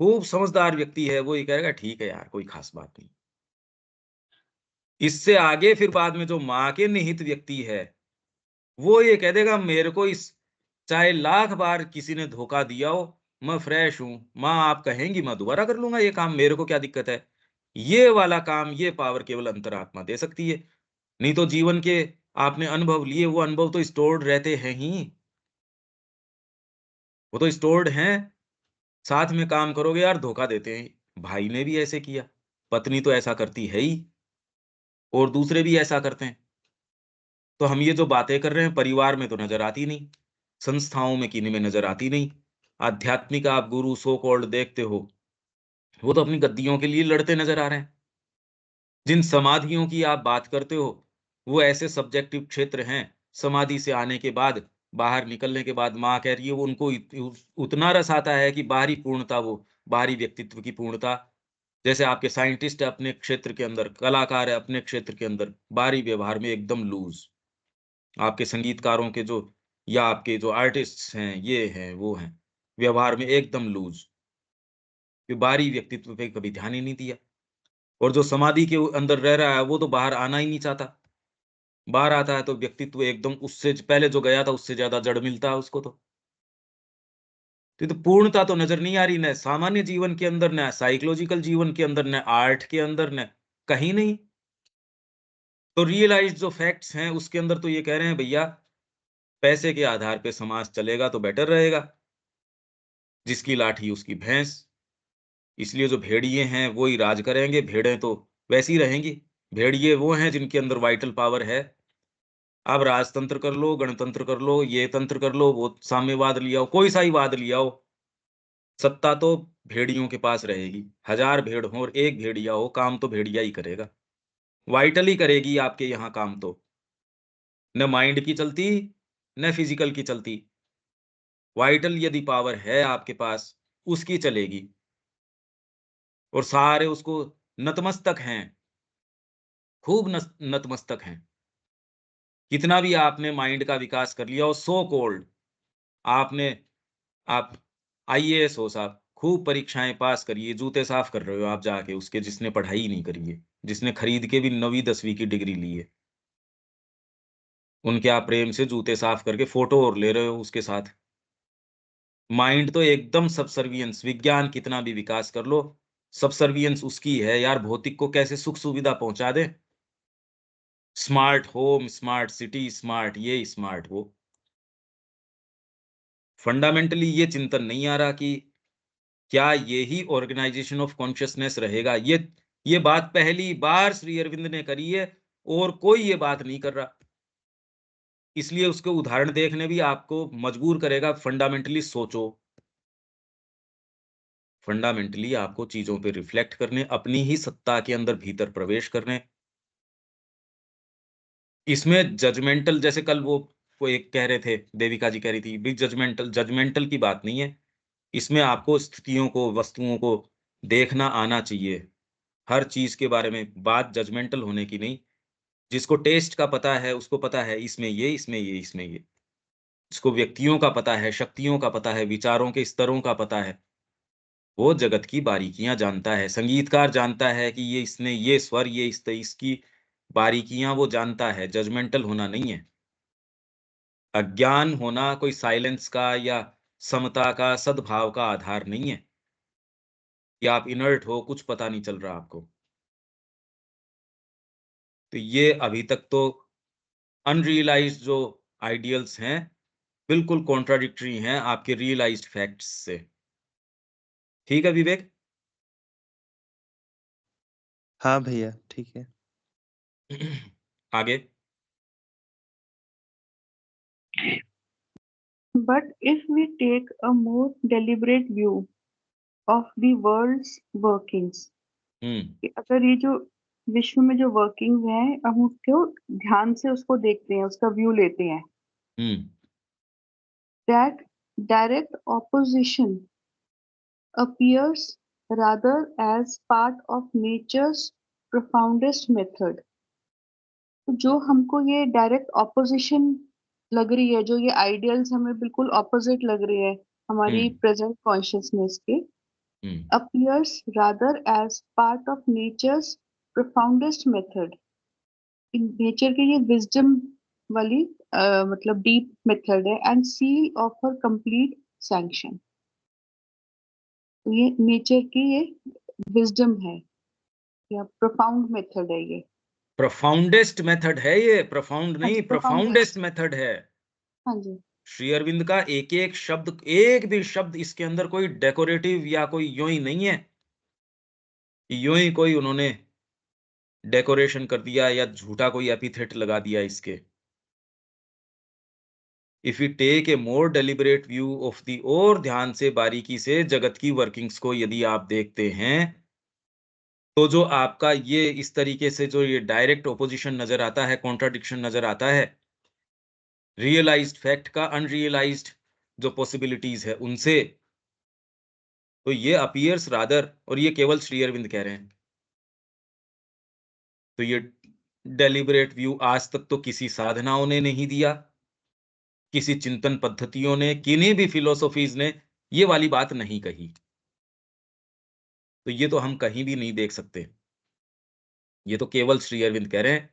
खूब समझदार व्यक्ति है, वो ये कहेगा ठीक है यार, कोई खास बात नहीं। इससे आगे फिर बाद में जो माँ के निहित व्यक्ति है, वो ये कह देगा मेरे को इस चाहे लाख बार किसी ने धोखा दिया हो, मैं फ्रेश हूँ, माँ आप कहेंगी मैं दोबारा कर लूंगा ये काम, मेरे को क्या दिक्कत है। ये वाला काम, ये पावर केवल अंतरात्मा दे सकती है। नहीं तो जीवन के आपने अनुभव लिए, वो अनुभव तो स्टोर्ड रहते हैं ही, वो तो स्टोर्ड हैं। साथ में काम करोगे यार, धोखा देते हैं। भाई ने भी ऐसे किया, पत्नी तो ऐसा करती है ही, और दूसरे भी ऐसा करते हैं। तो हम ये जो बातें कर रहे हैं, परिवार में तो नजर आती नहीं, संस्थाओं में किन्हीं में नजर आती नहीं। आध्यात्मिक आप गुरु सो कॉल्ड देखते हो, वो तो अपनी गद्दियों के लिए लड़ते नजर आ रहे हैं। जिन समाधियों की आप बात करते हो, वो ऐसे सब्जेक्टिव क्षेत्र हैं। समाधि से आने के बाद, बाहर निकलने के बाद माँ कह रही है वो उनको उतना रस आता है कि बाहरी पूर्णता, वो बाहरी व्यक्तित्व की पूर्णता। जैसे आपके साइंटिस्ट है अपने क्षेत्र के अंदर, कलाकार है अपने क्षेत्र के अंदर, बाहरी व्यवहार में एकदम लूज। आपके संगीतकारों के जो, या आपके जो आर्टिस्ट्स हैं, ये हैं, वो हैं, व्यवहार में एकदम लूज। कि बाहरी व्यक्तित्व पे कभी ध्यान ही नहीं दिया। और जो समाधि के अंदर रह रहा है, वो तो बाहर आना ही नहीं चाहता। बाहर आता है तो व्यक्तित्व एकदम उससे पहले जो गया था उससे ज्यादा जड़ मिलता है उसको तो। तो ये तो पूर्णता तो नजर नहीं आ रही, न सामान्य जीवन के अंदर, न साइकोलॉजिकल जीवन के अंदर, न आर्ट के अंदर, न कहीं नहीं। तो रियलाइज्ड जो फैक्ट्स हैं उसके अंदर तो ये कह रहे हैं भैया, पैसे के आधार पे समाज चलेगा तो बेटर रहेगा, जिसकी लाठी उसकी भैंस। इसलिए जो भेड़िए हैं वो ही राज करेंगे, भेड़ें तो वैसी रहेंगी। भेड़िए वो हैं जिनके अंदर वाइटल पावर है। आप राजतंत्र कर लो, गणतंत्र कर लो, ये तंत्र कर लो, वो साम्यवाद लिया हो, कोई सा ही वाद लिया हो, सत्ता तो भेड़ियों के पास रहेगी। हजार भेड़ हो और एक भेड़िया हो, काम तो भेड़िया ही करेगा। वाइटल ही करेगी आपके यहाँ काम तो। न माइंड की चलती, न फिजिकल की चलती। वाइटल यदि पावर है आपके पास, उसकी चलेगी। और सारे उसको नतमस्तक हैं, खूब नतमस्तक हैं। कितना भी आपने माइंड का विकास कर लिया हो, सो कॉल्ड आपने, आप आईएएस हो साहब, खूब परीक्षाएं पास करिए, जूते साफ कर रहे हो आप जाके उसके, जिसने पढ़ाई ही नहीं करी है, जिसने खरीद के भी 9वीं 10वीं की डिग्री ली है, उनके आप प्रेम से जूते साफ करके फोटो और ले रहे हो उसके साथ। माइंड तो एकदम सबसर्वियंस, विज्ञान कितना भी विकास कर लो, सबसर्वियंस उसकी है यार, भौतिक को कैसे सुख सुविधा पहुंचा दे। Smart home, smart city, smart ये, स्मार्ट वो। फंडामेंटली ये चिंतन नहीं आ रहा कि क्या यही ऑर्गेनाइजेशन ऑफ कॉन्शियसनेस रहेगा। ये बात पहली बार श्री अरविंद ने करी है, और कोई ये बात नहीं कर रहा। इसलिए उसके उदाहरण देखने भी आपको मजबूर करेगा, फंडामेंटली सोचो, फंडामेंटली आपको चीजों पे रिफ्लेक्ट करने, अपनी ही सत्ता के अंदर भीतर प्रवेश करने। इसमें जजमेंटल, जैसे कल वो एक कह रहे थे, देविका जी कह रही थी भी, जजमेंटल जजमेंटल की बात नहीं है। इसमें आपको स्थितियों को, वस्तुओं को देखना आना चाहिए। हर चीज के बारे में बात जजमेंटल होने की नहीं। जिसको टेस्ट का पता है उसको पता है इसमें ये, इसमें ये, इसमें ये। जिसको व्यक्तियों का पता है, शक्तियों का पता है, विचारों के स्तरों का पता है, वो जगत की बारीकियां जानता है। संगीतकार जानता है कि ये इसने ये स्वर, ये इसकी बारीकियां वो जानता है। जजमेंटल होना नहीं है। अज्ञान होना कोई साइलेंस का या समता का, सद्भाव का आधार नहीं है कि आप इनर्ट हो, कुछ पता नहीं चल रहा आपको। तो ये अभी तक तो अनरियलाइज्ड जो आइडियल्स हैं, बिल्कुल कॉन्ट्राडिक्टरी हैं आपके रियलाइज्ड फैक्ट्स से। ठीक है विवेक? हाँ भैया, ठीक है। आगे। But if we take a more deliberate view of the world's workings, कि अगर ये जो विश्व में जो वर्किंग्स हैं हम उसको ध्यान से उसको देखते हैं, उसका व्यू लेते हैं, that direct opposition appears rather as part of nature's profoundest method. तो जो हमको ये डायरेक्ट ऑपोजिशन लग रही है, जो ये आइडियल्स हमें बिल्कुल ऑपोजिट लग रही है हमारी प्रेजेंट कॉन्शियसनेस के, appears rather as part of nature's profoundest method. Nature के ये विजडम वाली मतलब डीप मेथड है, and seal of her complete sanction. तो ये नेचर की ये विजडम है या प्रोफाउंड मेथड है ये। प्रोफाउंडेस्ट मेथड है ये, प्रोफाउंड नहीं, प्रोफाउंडेस्ट मेथड है। हाँ जी। श्री अरविंद का एक एक शब्द, एक भी शब्द इसके अंदर कोई डेकोरेटिव या कोई यूं ही नहीं है, यूं ही कोई उन्होंने डेकोरेशन कर दिया या झूठा कोई एपिथेट लगा दिया इसके। If you take a more deliberate view of the, और ध्यान से बारीकी से जगत की वर्किंग्स को यदि आप देखते हैं, तो जो आपका ये इस तरीके से जो ये डायरेक्ट ओपोजिशन नजर आता है, कॉन्ट्राडिक्शन नजर आता है रियलाइज्ड फैक्ट का अनरियलाइज्ड जो पॉसिबिलिटीज है उनसे, तो ये अपीयर्स रादर, और ये केवल श्री अरविंद कह रहे हैं। तो ये डेलिबरेट व्यू आज तक तो किसी साधनाओं ने नहीं दिया, किसी चिंतन पद्धतियों ने, किन्हीं भी फिलोसॉफीज ने ये वाली बात नहीं कही। तो ये तो हम कहीं भी नहीं देख सकते। ये तो केवल श्री अरविंद कह रहे हैं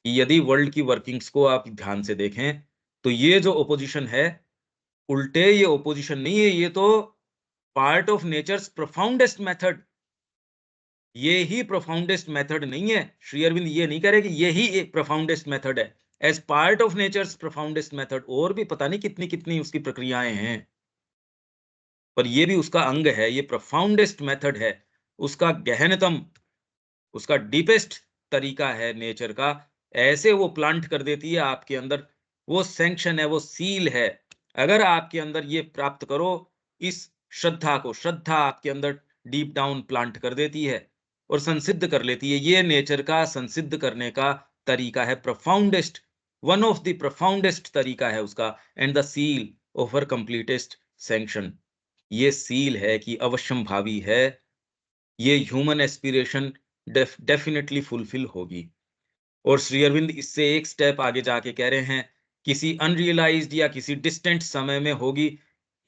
कि यदि वर्ल्ड की वर्किंग्स को आप ध्यान से देखें, तो ये जो ओपोजिशन है, उल्टे ये ओपोजिशन नहीं है, ये तो part of nature's profoundest method. ये ही प्रोफाउंडेस्ट मेथड नहीं है। श्री अरविंद ये नहीं कह रहे कि यही एक प्रोफाउंडेस्ट मेथड है। As part of nature's profoundest method और भी पता नहीं कितनी कितनी उसकी प्रक्रियाएं हैं, पर ये भी उसका अंग है। ये प्रोफाउंडेस्ट मेथड है, उसका गहनतम, उसका डीपेस्ट तरीका है नेचर का। ऐसे वो प्लांट कर देती है आपके अंदर, वो सैंक्शन है, वो सील है। अगर आपके अंदर ये प्राप्त करो, इस श्रद्धा को, श्रद्धा आपके अंदर डीप डाउन प्लांट कर देती है और संसिद्ध कर लेती है। ये नेचर का संसिद्ध करने का तरीका है, प्रोफाउंडेस्ट, वन ऑफ द प्रोफाउंडेस्ट तरीका है उसका, and the seal of her completest sanction. ये सील है कि अवश्यम भावी है, ये ह्यूमन एस्पिरेशन डेफिनेटली फुलफिल होगी। और श्री अरविंद इससे एक स्टेप आगे जाके कह रहे हैं, किसी अनरियलाइज्ड या किसी डिस्टेंट समय में होगी,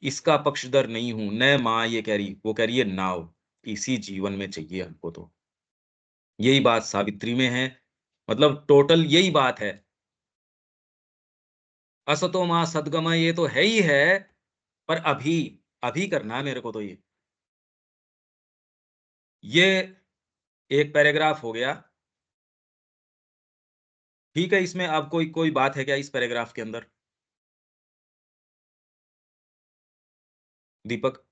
इसका पक्षधर नहीं हूं। न माँ ये कह रही, वो कह रही है नाव, इसी जीवन में चाहिए हमको। तो यही बात सावित्री में है, मतलब टोटल यही बात है। असतो माँ सदगमय, ये तो है ही है, पर अभी अभी करना है मेरे को। तो ये एक पैराग्राफ हो गया, ठीक है। इसमें अब कोई कोई बात है क्या इस पैराग्राफ के अंदर, दीपक?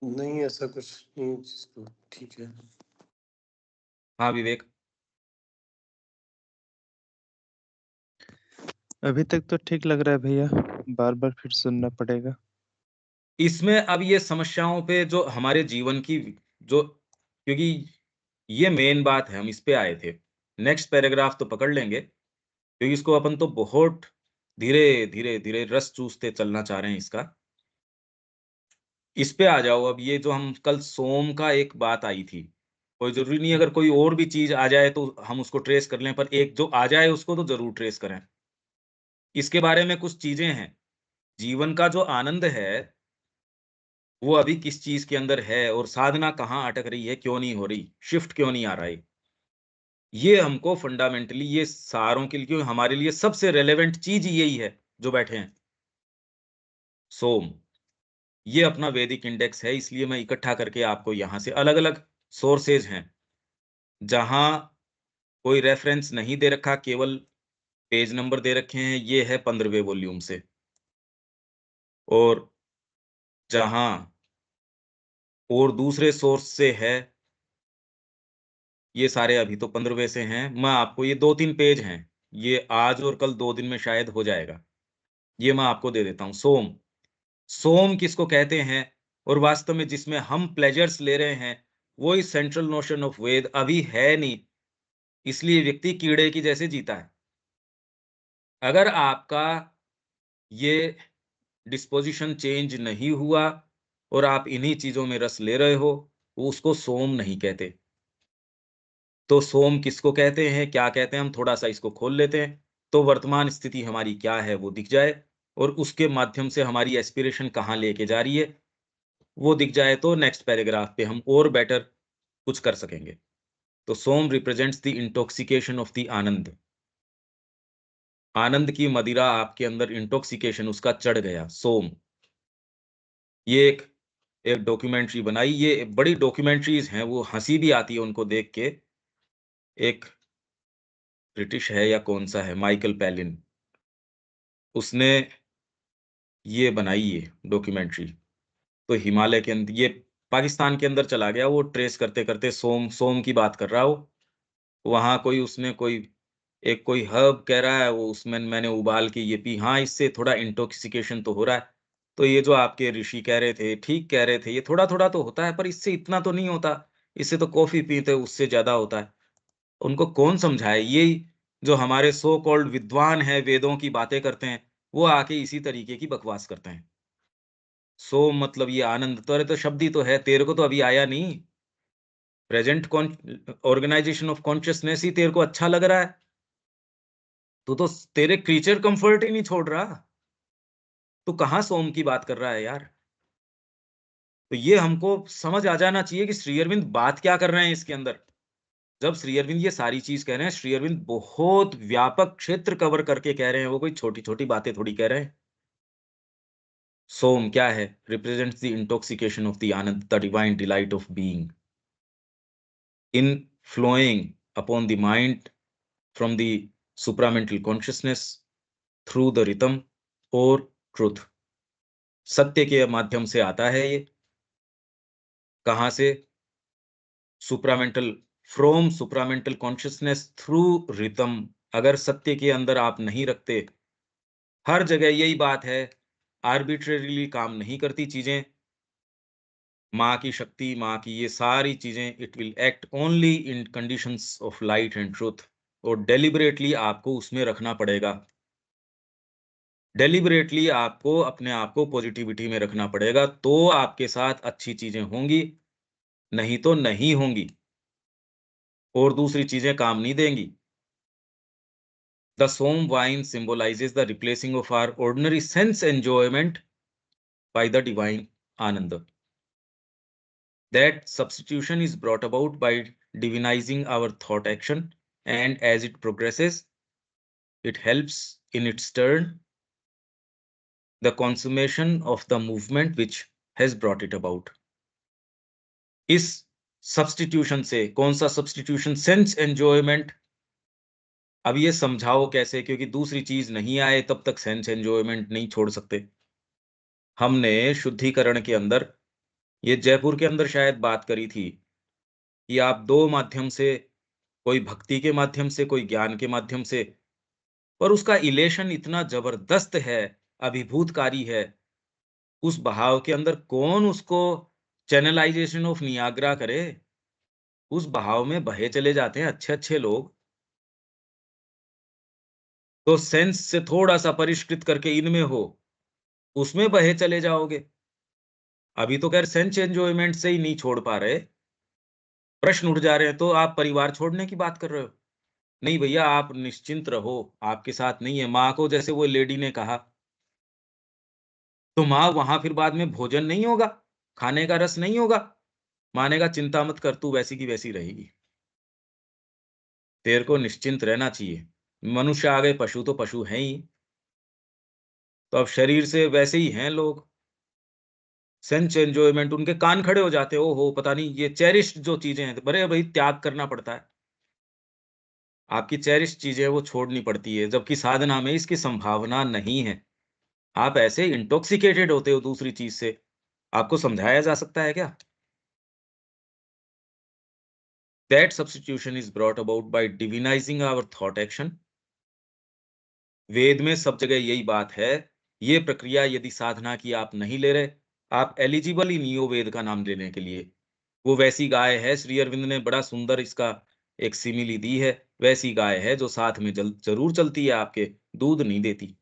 नहीं, ऐसा कुछ नहीं जिसको, ठीक है। हाँ विवेक। अभी तक तो ठीक लग रहा है भैया, बार बार फिर सुनना पड़ेगा। इसमें अब ये समस्याओं पे जो हमारे जीवन की, जो, क्योंकि ये मेन बात है, हम इस पे आए थे। नेक्स्ट पैराग्राफ तो पकड़ लेंगे, क्योंकि इसको अपन तो बहुत धीरे धीरे धीरे रस चूसते चलना चाह रहे हैं इसका। इस पे आ जाओ। अब ये जो हम कल सोम का एक बात आई थी, कोई जरूरी नहीं अगर कोई और भी चीज आ जाए तो हम उसको ट्रेस कर लें, पर एक जो आ जाए उसको तो जरूर ट्रेस करें। इसके बारे में कुछ चीजें हैं। जीवन का जो आनंद है वो अभी किस चीज के अंदर है, और साधना कहाँ अटक रही है, क्यों नहीं हो रही, शिफ्ट क्यों नहीं आ रहा है, ये हमको फंडामेंटली, ये सारों के लिए, क्योंकि हमारे लिए सबसे रेलेवेंट चीज यही है जो बैठे हैं। सोम, ये अपना वैदिक इंडेक्स है, इसलिए मैं इकट्ठा करके आपको यहां से, अलग अलग सोर्सेज हैं जहां कोई रेफरेंस नहीं दे रखा, केवल पेज नंबर दे रखे हैं। ये है 15वें वॉल्यूम से, और जहां और दूसरे सोर्स से है, ये सारे अभी तो 15वें से हैं। मैं आपको, ये 2-3 पेज हैं, ये आज और कल 2 दिन में शायद हो जाएगा। ये मैं आपको दे देता हूँ, सोम। सोम किसको कहते हैं? और वास्तव में जिसमें हम प्लेजर्स ले रहे हैं, वो इस सेंट्रल नोशन ऑफ वेद अभी है नहीं, इसलिए व्यक्ति कीड़े की जैसे जीता है। अगर आपका ये डिस्पोज़िशन चेंज नहीं हुआ और आप इन्हीं चीज़ों में रस ले रहे हो, वो उसको सोम नहीं कहते। तो सोम किसको कहते हैं, क्या कहते हैं, हम थोड़ा-सा इसको खोल लेते हैं, तो वर्तमान स्थिति हमारी क्या है वो दिख जाए और उसके माध्यम से हमारी एस्पिरेशन कहाँ लेके जा रही है, वो दिख जाए तो नेक्स्ट पैराग्राफ पे हम और बेटर कुछ कर सकेंगे। तो Soma represents the intoxication of the ananda. आनंद की मदिरा आपके अंदर इंटॉक्सिकेशन उसका चढ़ गया, सोम। ये एक एक डॉक्यूमेंट्री बनाई, ये बड़ी डॉक्यूमेंट्रीज़ हैं, वो हँसी भी आती है उनको देख के। एक ब्रिटिश है या कौन-सा है, माइकल पैलिन, उसने ये बनाई ये डॉक्यूमेंट्री। तो हिमालय के ये पाकिस्तान के अंदर चला गया, वो ट्रेस करते-करते सोम सोम की बात कर रहा है वो। वहाँ कोई उसने कोई हर्ब कह रहा है, वो उसमें मैंने उबाल के ये पी, हाँ, इससे थोड़ा इंटॉक्सिकेशन तो हो रहा है। तो ये जो आपके ऋषि कह रहे थे, ठीक कह रहे थे, ये थोड़ा-थोड़ा तो होता है, पर इससे इतना तो नहीं होता। इससे तो कॉफ़ी पीते उससे ज़्यादा होता है। उनको कौन समझाए? यही जो हमारे सो कॉल्ड विद्वान हैं, वेदों की बातें करते हैं, वो आके इसी तरीके की बकवास करते हैं। सो मतलब ये आनंद तो, अरे तो शब्द ही तो है, तेरे को तो अभी आया नहीं। प्रेज़ेंट ऑर्गनाइज़ेशन ऑफ कॉन्शसनेस ही तेरे को अच्छा लग रहा है। तू तो तेरे क्रीचर कंफर्ट ही नहीं छोड़ रहा। तू कहाँ सोम की बात कर रहा है यार? तो ये हमको समझ आ जाना चाहिए कि श्री अरविंद बात क्या कर रहे हैं इसके अंदर। जब श्री अरविंद ये सारी चीज़ कह रहे हैं, श्री अरविंद बहुत व्यापक क्षेत्र कवर करके कह रहे हैं, वो कोई छोटी-छोटी बातें थोड़ी कह रहे हैं। सोम क्या है? Represents the intoxication of the Ananda, the divine delight of being inflowing upon the mind from the supramental consciousness through the rhythm और ट्रुथ। सत्य के माध्यम से आता है ये। कहाँ से? Supramental, from supramental consciousness through rhythm. अगर सत्य के अंदर आप नहीं रखते, हर जगह यही बात है, आर्बिट्रेरीली काम नहीं करती चीजें। माँ की शक्ति, माँ की ये सारी चीजें, it will act only in conditions of light and truth. और डेलिबरेटली आपको उसमें रखना पड़ेगा। डेलिबरेटली आपको अपने आप को पॉजिटिविटी में रखना पड़ेगा, तो आपके साथ अच्छी चीजें होंगी, नहीं तो नहीं होंगी और दूसरी चीजें काम नहीं देंगी। The Som wine symbolizes the replacing of our ordinary sense enjoyment by the divine Ananda. That substitution is brought about by divinizing our thought action, and as it progresses, it helps in its turn the consummation of the movement which has brought it about. इस substitution से, कौन सा substitution? Sense enjoyment. अब ये समझाओ कैसे, क्योंकि दूसरी चीज नहीं आए तब तक सेंस एंजॉयमेंट नहीं छोड़ सकते। हमने शुद्धिकरण के अंदर, ये जयपुर के अंदर शायद बात करी थी कि आप 2 माध्यम से, कोई भक्ति के माध्यम से, कोई ज्ञान के माध्यम से, पर उसका इलेशन इतना जबरदस्त है, अभिभूतकारी है। उस बहाव के अंदर कौन उसको चैनलाइज़ेशन ऑफ नियाग्रा करे? उस बहाव में बहे चले जाते हैं अच्छे-अच्छे लोग। तो सेंस से थोड़ा-सा परिष्कृत करके इनमें हो, उसमें बहे चले जाओगे। अभी तो खैर सेंस एन्जॉयमेंट से ही नहीं छोड़ पा रहे। प्रश्न उठ जा रहे हैं, तो आप परिवार छोड़ने की बात कर रहे हो? नहीं भैया, आप निश्चिंत रहो, आपके साथ नहीं है। माँ को जैसे वो लेडी ने कहा, तो माँ वहाँ फिर बाद में भोजन नहीं होगा, खाने का रस नहीं होगा। माँ ने कहा चिंता मत कर, तू वैसी की वैसी रहेगी। तेरे को निश्चिंत रहना चाहिए। मनुष्य आ गए, पशु तो पशु हैं ही। तो अब शरीर से वैसे ही हैं लोग। सेंस एन्जॉयमेंट, उनके कान खड़े हो जाते हैं, ओहो! पता नहीं ये चेरिश्ड जो चीज़ें हैं, अरे भई त्याग करना पड़ता है। आपकी चेरिश्ड चीज़ें वो छोड़नी पड़ती है, जबकि साधना में इसकी संभावना नहीं है। आप ऐसे इंटॉक्सिकेटेड होते हो दूसरी चीज़ से, आपको समझाया जा सकता है क्या? That substitution is brought about by divinizing our thought action, वेद में सब जगह यही बात है। ये प्रक्रिया यदि साधना की आप नहीं ले रहे, आप एलिजिबल ही नहीं हो वेद का नाम लेने के लिए। वो वैसी गाय है, श्री अरविंद ने बड़ा सुंदर इसका एक सिमिली दी है, वैसी गाय है जो साथ में जरूर चलती है आपके, दूध नहीं देती।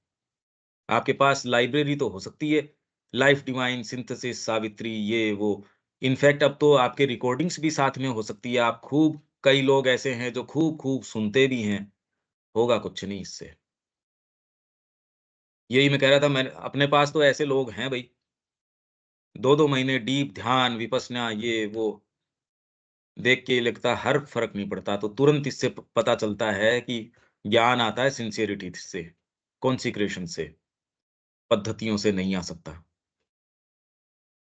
आपके पास लाइब्रेरी तो हो सकती है, लाइफ डिवाइन सिंथेसिस सावित्री ये वो, इनफैक्ट अब तो आपके रिकॉर्डिंग्स भी साथ में हो सकती है। आप खूब, कई लोग ऐसे हैं जो खूब खूब सुनते भी हैं, होगा कुछ नहीं इससे। यही मैं कह रहा था, मैं अपने पास तो ऐसे लोग हैं भाई, 2-2 महीने डीप ध्यान, विपश्यना ये वो, देख के लगता है हर फर्क नहीं पड़ता। तो तुरंत इससे पता चलता है कि ज्ञान आता है सिंसियरिटी से, कॉन्सिक्रेशन से, पद्धतियों से नहीं आ सकता।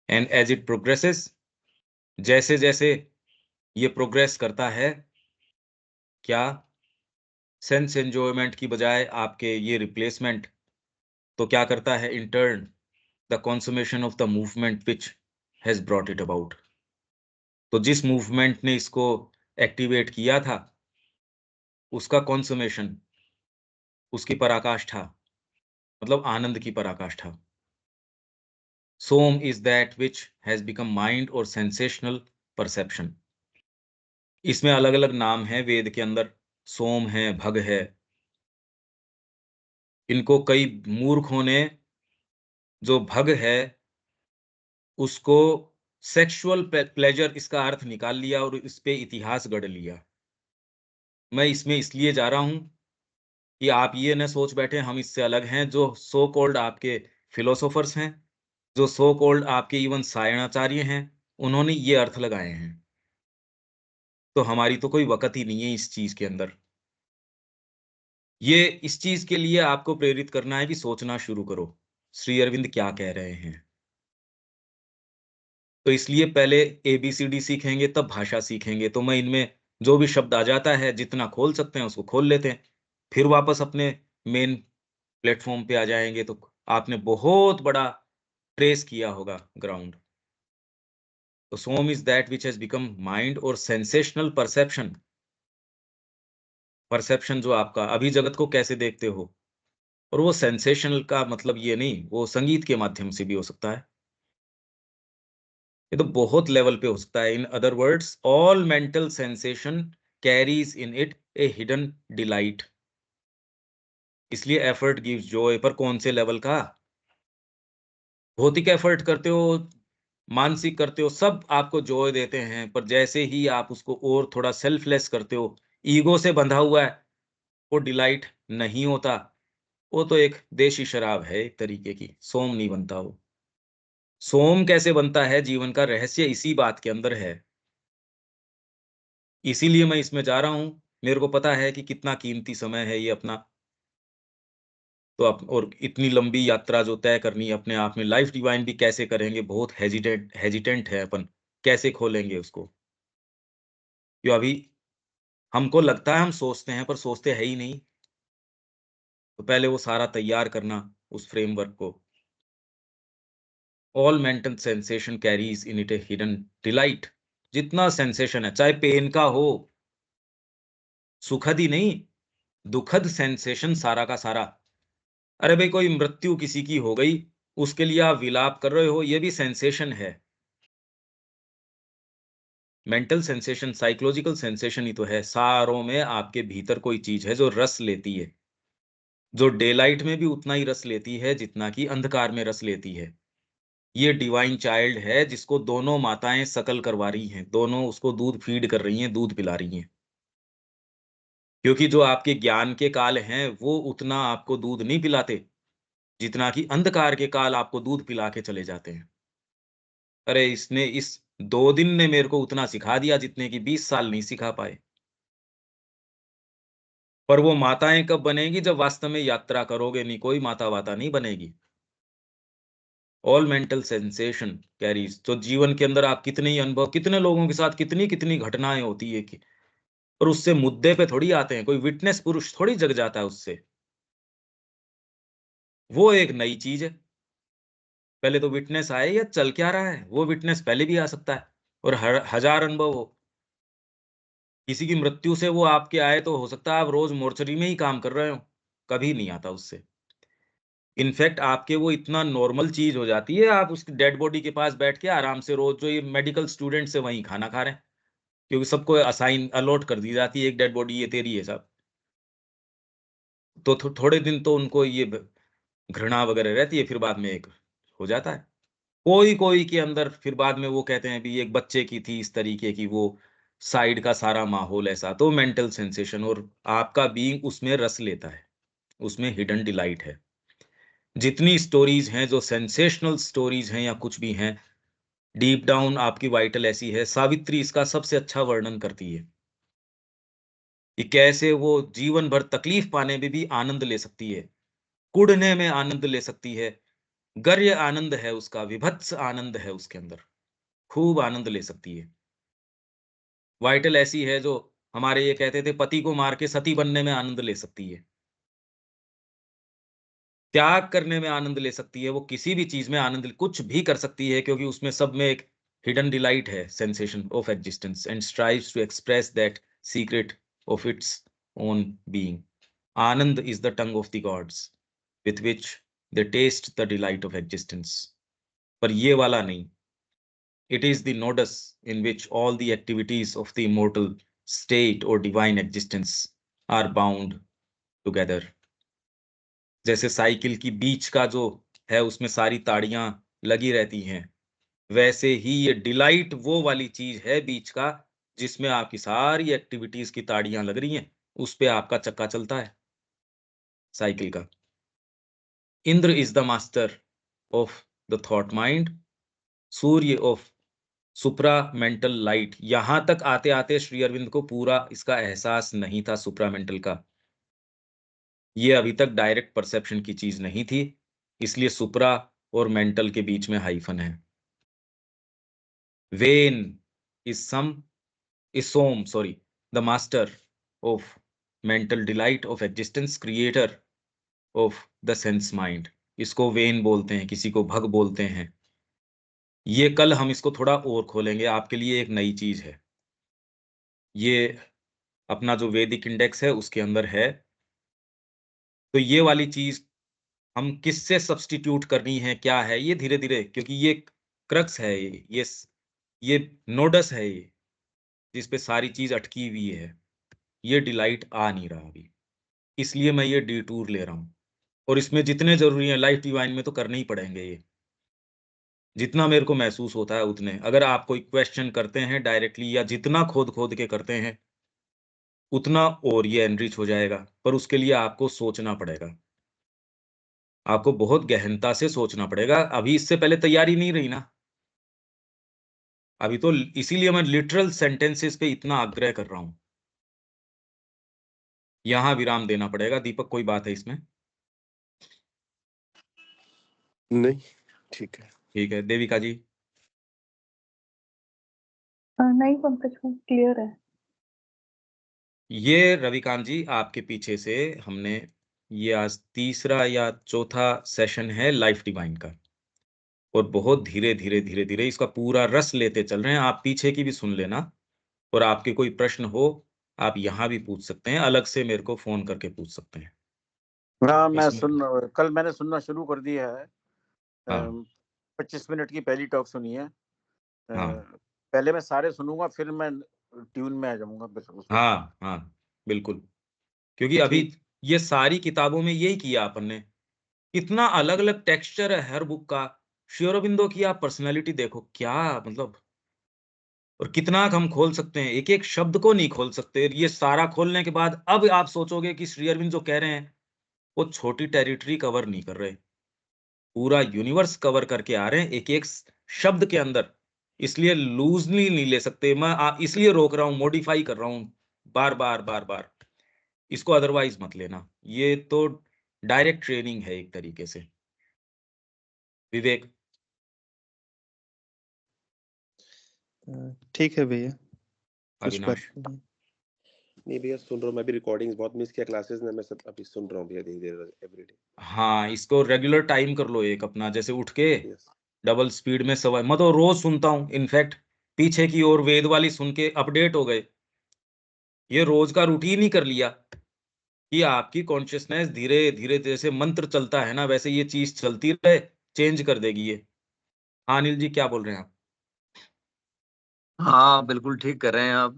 एंड एज इट प्रोग्रेसेस, जैसे जैसे ये प्रोग्रेस करता है, क्या सेंस एंजॉयमेंट की बजाय आपके ये रिप्लेसमेंट, तो क्या करता है in turn the consummation of the movement which has brought it about. तो जिस मूवमेंट ने इसको एक्टिवेट किया था, उसका कंसुमेशन, उसकी पराकाष्ठा, मतलब आनंद की पराकाष्ठा। Soma is that which has become mind और सेंसेशनल परसेप्शन। इसमें अलग अलग नाम है वेद के अंदर, सोम है, भग है। इनको कई मूर्खों ने, जो भग है उसको सेक्सुअल प्लेजर इसका अर्थ निकाल लिया और इस पे इतिहास गढ़ लिया। मैं इसमें इसलिए जा रहा हूं कि आप ये न सोच बैठे हम इससे अलग हैं। जो सो कॉल्ड आपके फिलोसोफर्स हैं, जो सो कॉल्ड आपके इवन सायणाचार्य हैं, उन्होंने ये अर्थ लगाए हैं। तो हमारी तो कोई वक़्त ही नहीं है इस चीज के अंदर। ये इस चीज के लिए आपको प्रेरित करना है कि सोचना शुरू करो, श्री अरविंद क्या कह रहे हैं। तो इसलिए पहले एबीसीडी सीखेंगे, तब भाषा सीखेंगे। तो मैं इनमें जो भी शब्द आ जाता है, जितना खोल सकते हैं उसको खोल लेते हैं, फिर वापस अपने मेन प्लेटफॉर्म पे आ जाएंगे। तो आपने बहुत बड़ा ट्रेस किया होगा ग्राउंड। तो soma is that which has become mind और सेंसेशनल परसेप्शन। परसेप्शन जो आपका अभी जगत को कैसे देखते हो, और वो सेंसेशनल का मतलब ये नहीं, वो संगीत के माध्यम से भी हो सकता है। ये तो बहुत लेवल पे हो सकता है। In other words, all mental sensation carries in it A hidden delight. इसलिए एफर्ट गिव्स जॉय। पर कौन से लेवल का? भौतिक एफर्ट करते हो, मानसिक करते हो, सब आपको जॉय देते हैं। पर जैसे ही आप उसको और थोड़ा सेल्फलेस करते हो, ईगो से बंधा हुआ है, वो डिलाइट नहीं होता। वो तो एक देशी शराब है एक तरीके की, सोम नहीं बनता वो। सोम कैसे बनता है, जीवन का रहस्य इसी बात के अंदर है। इसीलिए मैं इसमें जा रहा हूँ। मेरे को पता है कि कितना कीमती समय है ये अपना। तो और इतनी लंबी यात्रा जो तय करनी है अपने आप में, लाइफ डिवाइन भी कैसे करेंगे, बहुत हेजिटेंट है अपन, कैसे खोलेंगे उसको। क्यों अभी हमको लगता है हम सोचते हैं, पर सोचते है ही नहीं। तो पहले वो सारा तैयार करना, उस फ्रेमवर्क को। All mental sensation carries in it A hidden delight. जितना सेंसेशन है, चाहे पेन का हो, सुखद ही नहीं, दुखद सेंसेशन सारा का सारा। अरे भाई, कोई मृत्यु किसी की हो गई, उसके लिए आप विलाप कर रहे हो, ये भी सेंसेशन है। मेंटल सेंसेशन, साइकोलॉजिकल सेंसेशन ही तो है। सारों में आपके भीतर कोई चीज है जो रस लेती है, जो डे लाइट में भी उतना ही रस लेती है जितना कि अंधकार में रस लेती है। ये डिवाइन चाइल्ड है जिसको दोनों माताएं सकल करवा रही हैं, दोनों उसको दूध फीड कर रही हैं, दूध पिला रही हैं। क्योंकि जो आपके ज्ञान के काल हैं, वो उतना आपको दूध नहीं पिलाते जितना कि अंधकार के काल आपको दूध पिला के चले जाते हैं। अरे इसने इस 2 दिन ने मेरे को उतना सिखा दिया जितने कि 20 साल नहीं सिखा पाए। पर वो माताएं कब बनेगी? जब वास्तव में यात्रा करोगे। नहीं, कोई माता वाता नहीं बनेगी। All mental sensation carries. तो जीवन के अंदर आप कितने ही अनुभव, कितने लोगों के साथ कितनी कितनी घटनाएं होती है कि, और उससे मुद्दे पे थोड़ी आते हैं। कोई विटनेस पुरुष थोड़ी जग जाता है उससे। वो एक नई चीज है। पहले तो विटनेस आए या चल क्या रहा है, वो विटनेस पहले भी आ सकता है। और हजार अनुभव हो, किसी की मृत्यु से वो आपके आए, तो हो सकता है आप रोज मोर्चरी में ही काम कर रहे हो। कभी नहीं आता उससे। इनफैक्ट आपके वो इतना नॉर्मल चीज हो जाती है, आप उसकी डेड बॉडी के पास बैठ के आराम से रोज जो ये मेडिकल स्टूडेंट्स है वहीं खाना खा रहे हैं, क्योंकि सबको असाइन अलॉट कर दी जाती है एक डेड बॉडी, ये तेरी है साहब। तो थोड़े दिन तो उनको ये घृणा वगैरह रहती है, फिर बाद में एक हो जाता है। कोई कोई के अंदर फिर बाद में वो कहते हैं भी एक बच्चे की थी इस तरीके की, वो साइड का सारा माहौल ऐसा, तो मेंटल सेंसेशन, और आपका बीइंग उसमें रस लेता है, उसमें हिडन डिलाइट है। जितनी स्टोरीज हैं जो सेंसेशनल स्टोरीज हैं या कुछ भी हैं, डीप डाउन आपकी वाइटल ऐसी है। सावित्री इसका सबसे अच्छा वर्णन करती है कि कैसे वो जीवन भर तकलीफ पाने में भी आनंद ले सकती है, कुढ़ने में आनंद ले सकती है, गर्य आनंद है उसका, विभत्स आनंद है उसके अंदर, खूब आनंद ले सकती है। वाइटल ऐसी है जो हमारे ये कहते थे पति को मार के सती बनने में आनंद ले सकती है, त्याग करने में आनंद ले सकती है, वो किसी भी चीज में आनंद कुछ भी कर सकती है, क्योंकि उसमें सब में एक हिडन डिलाइट है, sensation of existence, and strives to express that secret of its own being. Ananda is the tongue of the gods with which they taste the delight of existence. पर ये वाला नहीं, it is the nodus in which all the activities of the immortal state or divine existence are bound together. जैसे cycle की बीच का जो है उसमें सारी ताड़ियां लगी रहती हैं, वैसे ही ये डिलाइट वो वाली चीज है बीच का, जिसमें आपकी सारी एक्टिविटीज की ताड़ियां लग रही हैं, उस पे आपका चक्का चलता है साइकिल का। Indra is the master of the thought mind, Surya of supra mental light. यहां तक आते आते श्री अरविंद को पूरा इसका एहसास नहीं था सुप्रा मेंटल का, ये अभी तक डायरेक्ट परसेप्शन की चीज नहीं थी, इसलिए सुप्रा और मेंटल के बीच में हाइफन है। Vena is some is Soma, sorry, the master of mental delight of existence, creator of the sense mind. इसको वेन बोलते हैं, किसी को भग बोलते हैं। ये कल हम इसको थोड़ा और खोलेंगे, आपके लिए एक नई चीज है। ये अपना जो वैदिक इंडेक्स है उसके अंदर है। तो ये वाली चीज हम किससे सब्स्टिट्यूट करनी है, क्या है, ये धीरे धीरे, क्योंकि ये क्रक्स है, ये नोडस है, ये जिस पे सारी चीज अटकी हुई है, ये डिलाइट आ नहीं रहा अभी, इसलिए मैं ये डिटूर ले रहा हूं। और इसमें जितने जरूरी है लाइफ डिवाइन में तो करने ही पड़ेंगे ये, जितना मेरे को महसूस होता है उतने। अगर आप कोई क्वेश्चन करते हैं डायरेक्टली या जितना खोद खोद के करते हैं उतना और ये एनरिच हो जाएगा, पर उसके लिए आपको सोचना पड़ेगा, आपको बहुत गहनता से सोचना पड़ेगा। अभी इससे पहले तैयारी नहीं रही ना, अभी तो इसीलिए मैं लिटरल सेंटेंसेस पे इतना आग्रह कर रहा हूं। यहां विराम देना पड़ेगा। दीपक, कोई बात है इसमें? नहीं, ठीक है। ठीक है। देविका जी? नहीं पंकज, क्लियर है। ये रविकांत जी, आपके पीछे से हमने ये आज तीसरा या चौथा सेशन है लाइफ डिवाइन का, और बहुत धीरे धीरे धीरे धीरे इसका पूरा रस लेते चल रहे हैं। आप पीछे की भी सुन लेना, और आपके कोई प्रश्न हो आप यहाँ भी पूछ सकते हैं, अलग से मेरे को फोन करके पूछ सकते हैं। हाँ, मैं इसमें कल मैंने सुनना शुरू कर दिया है। हाँ 25 मिनट की पहली टॉक सुनी है। हाँ पहले मैं सारे सुनूंगा, फिर मैं ट्यून में आ जाऊंगा उसमें। हाँ हाँ बिल्कुल, क्योंकि अभी ये सारी किताबों में यही किया अपन ने। कितना अलग अलग टेक्सचर है हर बुक का। श्री अरबिंदो की आप पर्सनैलिटी देखो, क्या मतलब, और कितना हम खोल सकते हैं, एक एक शब्द को नहीं खोल सकते। ये सारा खोलने के बाद अब आप सोचोगे कि श्री अरविंद जो कह रहे हैं वो छोटी टेरिटरी कवर नहीं कर रहे, पूरा यूनिवर्स कवर करके आ रहे हैं एक एक शब्द के अंदर। इसलिए लूजली नहीं ले सकते। मैं इसलिए रोक रहा हूं, मॉडिफाई कर रहा हूं बार बार बार बार इसको, अदरवाइज मत लेना। ये तो डायरेक्ट ट्रेनिंग है एक तरीके से। विवेक? ठीक है भैया, कुछ अविनाश? बात नहीं। नहीं भैया, सुन रहा हूँ मैं भी। रिकॉर्डिंग्स बहुत मिस किया क्लासेस में, मैं सब अभी सुन रहा हूँ भैया धीरे धीरे एवरीडे। हाँ, इसको रेगुलर टाइम कर लो एक अपना, जैसे उठ के यस। डबल स्पीड में सवाई। मैं तो रोज सुनता हूँ, इनफैक्ट पीछे की ओर वेद वाली सुन के अपडेट हो गए, ये रोज का रूटीन ही कर लिया। कि आपकी कॉन्शियसनेस धीरे-धीरे जैसे मंत्र चलता है ना, वैसे ये चीज़ चलती रहे, चेंज कर देगी ये। हाँ, अनिल जी क्या बोल रहे हैं आप? हाँ, बिल्कुल ठीक कर रहे हैं आप।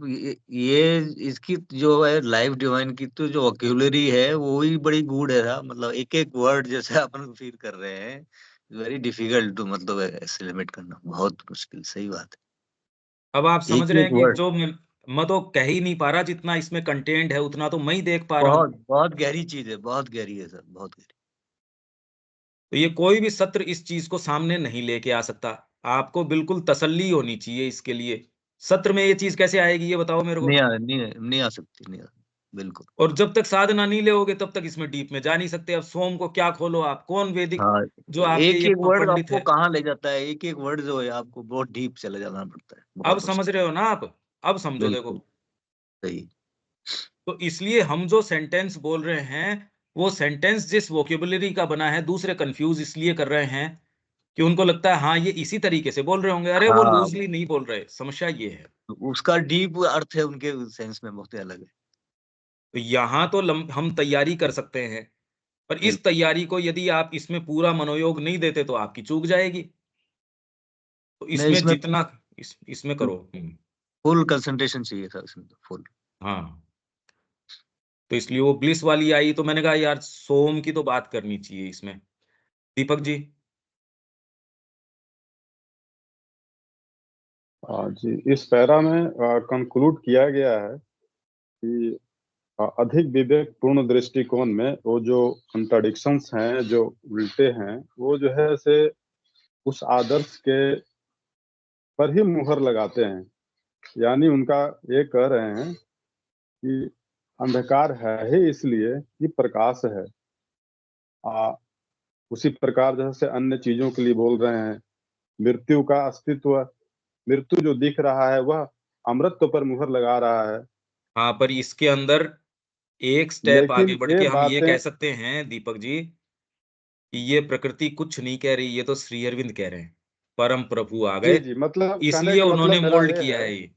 ये इसकी जो है लाइफ डिवाइन की तो जो वोकैब्युलरी है वो ही बड़ी गूढ़ है ना, मतलब एक-एक वर्ड जैसे अपन फील कर रहे हैं, वेरी डिफिकल्ट टू मतलब ऐसे लिमिट करना बहुत मुश्किल, सही बात अब आप है। समझ रहे एक-एक हैं कि वर्ड मैं तो कह ही नहीं पा रहा, जितना इसमें कंटेंट है उतना तो मैं ही देख पा रहा हूँ। बहुत बहुत गहरी चीज़ है, बहुत गहरी है सर, बहुत गहरी। तो ये कोई भी सत्र इस चीज़ को सामने नहीं लेके आ सकता। आपको बिल्कुल तसल्ली होनी चाहिए इसके लिए। सत्र में ये चीज़ कैसे आएगी ये बताओ मेरे को? नहीं आ सकती, नहीं आ बिल्कुल। और जब तक साधना नहीं लोगे तब तक इसमें डीप में जा नहीं सकते। अब सोम को क्या खोलो आप, कौन वैदिक हाँ, जो आपके ये एक-एक वर्ड पंडित आपको है, कहाँ ले जाता है, एक-एक वर्ड जो है आपको बहुत डीप चले जाना पड़ता है, अब बहुत समझ मुश्किल। रहे हो ना आप? अब समझो देखो। बिल्कुल, सही। तो इसलिए हम जो सेंटेंस बोल रहे हैं, वो सेंटेंस जिस वोकैब्युलरी का बना है, दूसरे कन्फ्यूज़ इसलिए कर रहे हैं कि उनको लगता है हाँ, ये इसी तरीके से बोल रहे होंगे। अरे वो हाँ, लूज़ली नहीं बोल रहे, समस्या ये है। उसका डीप अर्थ है उनके सेंस में बहुत ही अलग है। तो यहाँ तो हम तैयारी कर सकते हैं, पर इस बिल्कुल, तैयारी को यदि आप इसमें पूरा मनोयोग नहीं देते तो आपकी चूक जाएगी। तो नहीं इसमें इसमें जितना इसमें करो। फुल कंसंट्रेशन चाहिए था इसमें तो, फुल। हाँ, तो इसलिए वो ब्लिस वाली आई तो मैंने कहा यार सोम की तो बात करनी चाहिए इसमें। दीपक जी, जी, इस पैरा में कंक्लूड किया गया है कि अधिक विवेकपूर्ण दृष्टिकोण में वो जो कंट्राडिक्शंस हैं, जो उल्टे हैं, वो जो है से उस आदर्श के पर ही मुहर लगाते हैं। यानी उनका ये कह रहे हैं कि अंधकार है ही इसलिए कि प्रकाश है। आ, उसी प्रकार जैसे अन्य चीजों के लिए बोल रहे हैं, मृत्यु का अस्तित्व, मृत्यु जो दिख रहा है वह अमृत पर मुहर लगा रहा है। हाँ, पर इसके अंदर एक स्टेप आगे लेकिन बढ़ ये के हम ये बातें, कह सकते हैं दीपक जी, कि ये प्रकृति कुछ नहीं कह रही, ये तो श्री अरविंद कह रहे हैं। परम प्रभु आ जी गए, जी, मतलब कहने इसलिए का उन्होंने मतलब मेरा मोल्ड ये किया है, है ये।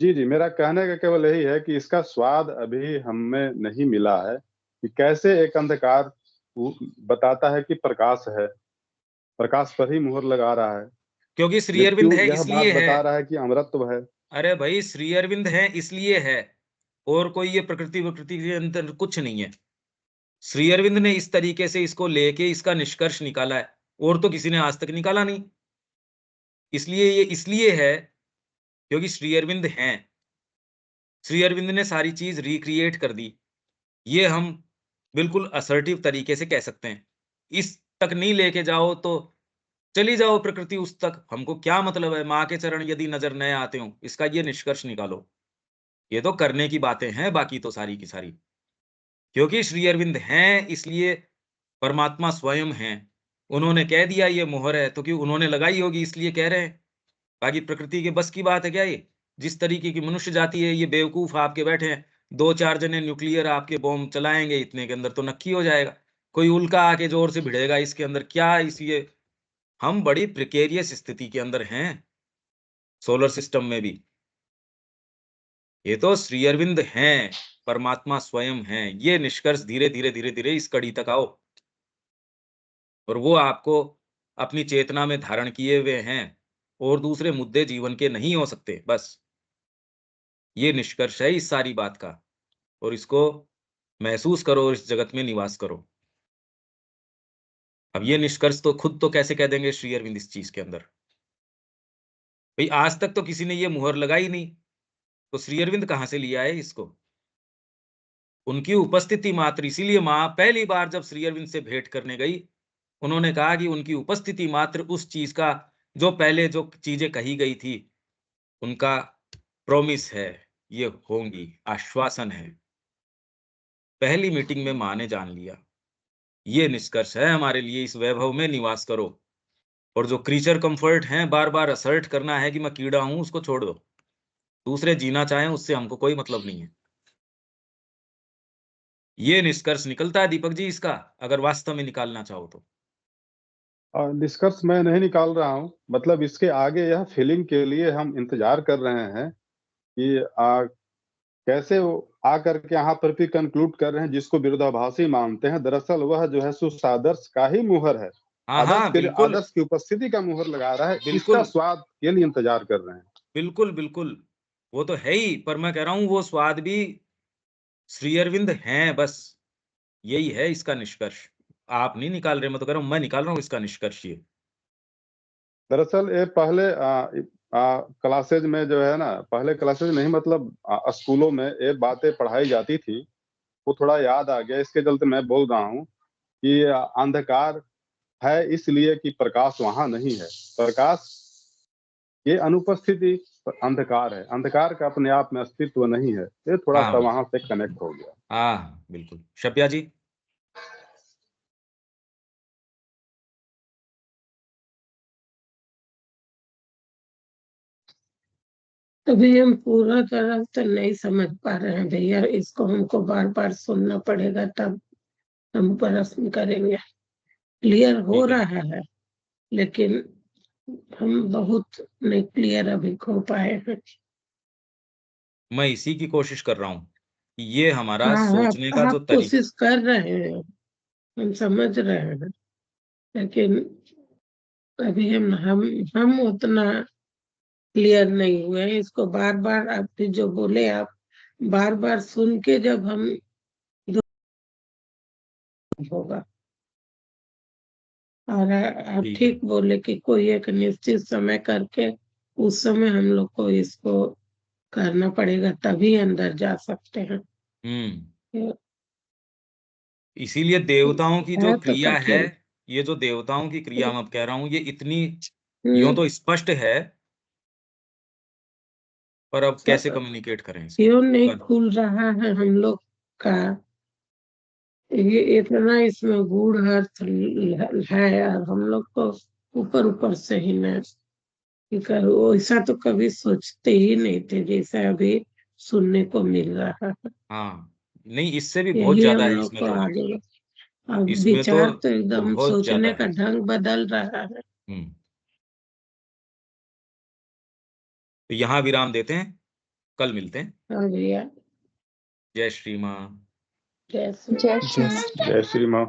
जी जी, मेरा कहने का केवल यही है कि इसका स्वाद अभी हमें नहीं मिला है कि कैसे एक अंधकार बताता है कि प्रकाश है, प्रकाश पर ही मुहर लगा रहा है। क्योंकि श्री अरविंद मृत्यु है यह बात इसलिए है। बता रहा है कि अमरत्व है। अरे भाई श्री अरविंद है इसलिए है, और कोई ये प्रकृति के अंदर कुछ नहीं है। श्री अरविंद ने इस तरीके से इसको लेके इसका निष्कर्ष निकाला है, और तो किसी ने आज तक निकाला नहीं। इसलिए ये इसलिए है क्योंकि श्री अरविंद हैं। श्री अरविंद ने सारी चीज रिक्रिएट कर दी। ये हम बिल्कुल असर्टिव तरीके से कह सकते हैं। इस तक नहीं लेके जाओ तो चली जाओ प्रकृति उस तक, हमको क्या मतलब है, माँ के चरण यदि नजर न आते हो, इसका ये निष्कर्ष निकालो। ये तो करने की बातें हैं बाकी तो सारी की सारी। क्योंकि श्री अरविंद हैं इसलिए परमात्मा स्वयं हैं। उन्होंने कह दिया ये मोहर है तो क्यों उन्होंने लगाई होगी इसलिए कह रहे हैं। बाकी प्रकृति के बस की बात है क्या ये? जिस तरीके की मनुष्य जाति है ये बेवकूफ आपके बैठे हैं। 2-4 जने न्यूक्लियर आपके बॉम्ब चलाएँगे, इतने के अंदर तो नक्की हो जाएगा। कोई उल्का आके ज़ोर से भिड़ेगा इसके अंदर, क्या इस ये हम बड़ी प्रिकेरियस स्थिति के अंदर हैं, सोलर सिस्टम में भी। ये तो श्री अरविंद हैं, परमात्मा स्वयं हैं। ये निष्कर्ष धीरे-धीरे इस कड़ी तक आओ, और वो आपको अपनी चेतना में धारण किए हुए हैं, और दूसरे मुद्दे जीवन के नहीं हो सकते, बस। ये निष्कर्ष है इस सारी बात का, और इसको महसूस करो और इस जगत में निवास करो। अब ये निष्कर्ष तो खुद तो कैसे कह देंगे श्री अरविंद इस चीज़ के अंदर? भई आज तक तो किसी ने ये मुहर लगाई नहीं, तो श्री अरविंद कहाँ से लिया है इसको? उनकी उपस्थिति मात्र, इसीलिए माँ पहली बार जब श्री अरविंद से भेंट करने गई, उन्होंने कहा कि उनकी उपस्थिति मात्र उस चीज़ का, जो पहले जो चीज़ें कही गई थी, उनका प्रॉमिस है, ये होंगी, आश्वासन है। पहली मीटिंग में माँ ने जान लिया। ये निष्कर्ष है हमारे लिए, इस वैभव में निवास करो। और जो क्रीचर कंफर्ट हैं, बार-बार असर्ट करना है कि मैं कीड़ा हूँ, उसको छोड़ दो। दूसरे जीना चाहें, उससे हमको कोई मतलब नहीं है। ये निष्कर्ष निकलता है दीपक जी इसका, अगर वास्तव में निकालना चाहो तो। निष्कर्ष मैं नहीं निकाल रहा हूँ, मतलब इसके आगे यह फीलिंग के लिए हम इंतजार कर रहे हैं कि कैसे वो आकर के यहाँ पर भी कंक्लूड कर रहे हैं जिसको विरोधाभासी मानते हैं, दरअसल वह जो है सुसादर्श का ही मुहर है। हाँ, आदर्श हाँ, के लिए बिल्कुल, आदर्श की उपस्थिति का मुहर लगा रहा है, इसका बिल्कुल, स्वाद के लिए इंतजार कर रहे हैं। बिल्कुल, बिल्कुल। वो तो है ही, पर मैं कह रहा हूँ वो स्वाद भी श्री अरविंद हैं बस, यही है इसका निष्कर्ष। आप नहीं निकाल रहे, मैं तो कह रहा हूँ मैं निकाल रहा हूँ इसका निष्कर्ष ये। दरअसल ये पहले क्लासेज में जो है ना, पहले क्लासेज नहीं मतलब स्कूलों में ये बातें पढ़ाई जाती थी, वो थोड़ा याद आ गया, इसके चलते मैं बोल रहा हूँ कि अंधकार है इसलिए कि प्रकाश वहाँ नहीं है। प्रकाश ये अनुपस्थिति अंधकार है, अंधकार का अपने आप में अस्तित्व नहीं है। ये थोड़ा-सा हाँ, वहाँ से कनेक्ट हो गया। हाँ, बिल्कुल। शब्या जी? अभी हम पूरा तरह तो नहीं समझ पा रहे हैं भैया, इसको हमको बार बार सुनना पड़ेगा तब हम प्रश्न करेंगे। क्लियर हो ठीक है। रहा है लेकिन हम बहुत नहीं क्लियर अभी हो पाए हैं। मैं इसी की कोशिश कर रहा हूँ, कि ये हमारा हाँ, सोचने का जो आप तरीका कोशिश कर रहे हैं, हम समझ रहे हैं, लेकिन अभी हम उतना क्लियर नहीं हुए हैं। इसको बार बार आप भी जो बोले, आप बार बार सुन के जब हम होगा। और आप ठीक है। ठीक बोले कि कोई एक निश्चित समय करके उस समय हम लोग को इसको करना पड़ेगा, तभी अंदर जा सकते हैं। हुँ। इसीलिए देवताओं की जो है तो क्रिया है, कठिन। ये जो देवताओं की क्रिया मैं कह रहा हूँ, ये इतनी यूँ हम्म, तो स्पष्ट है, पर अब कैसे स- कम्युनिकेट करें इसको? क्यों नहीं पर खुल रहा है हम लोग का? ये इतना इसमें गूढ़ अर्थ है और हम लोग को ऊपर ऊपर से ही न कर, वैसा तो कभी सोचते ही नहीं थे जैसा अभी सुनने को मिल रहा है। हाँ, नहीं इससे भी बहुत यही ज़्यादा हम है लोग इसमें को तो। आगे, अब इसमें तो विचार तो एकदम बहुत ज़्यादा सोचने का है। ढंग बदल रहा है। हुँ। तो यहाँ विराम देते हैं, कल मिलते हैं। हाँ भैया, जय श्री माँ। जैसे जय जय श्री श्री जय श्री माँ।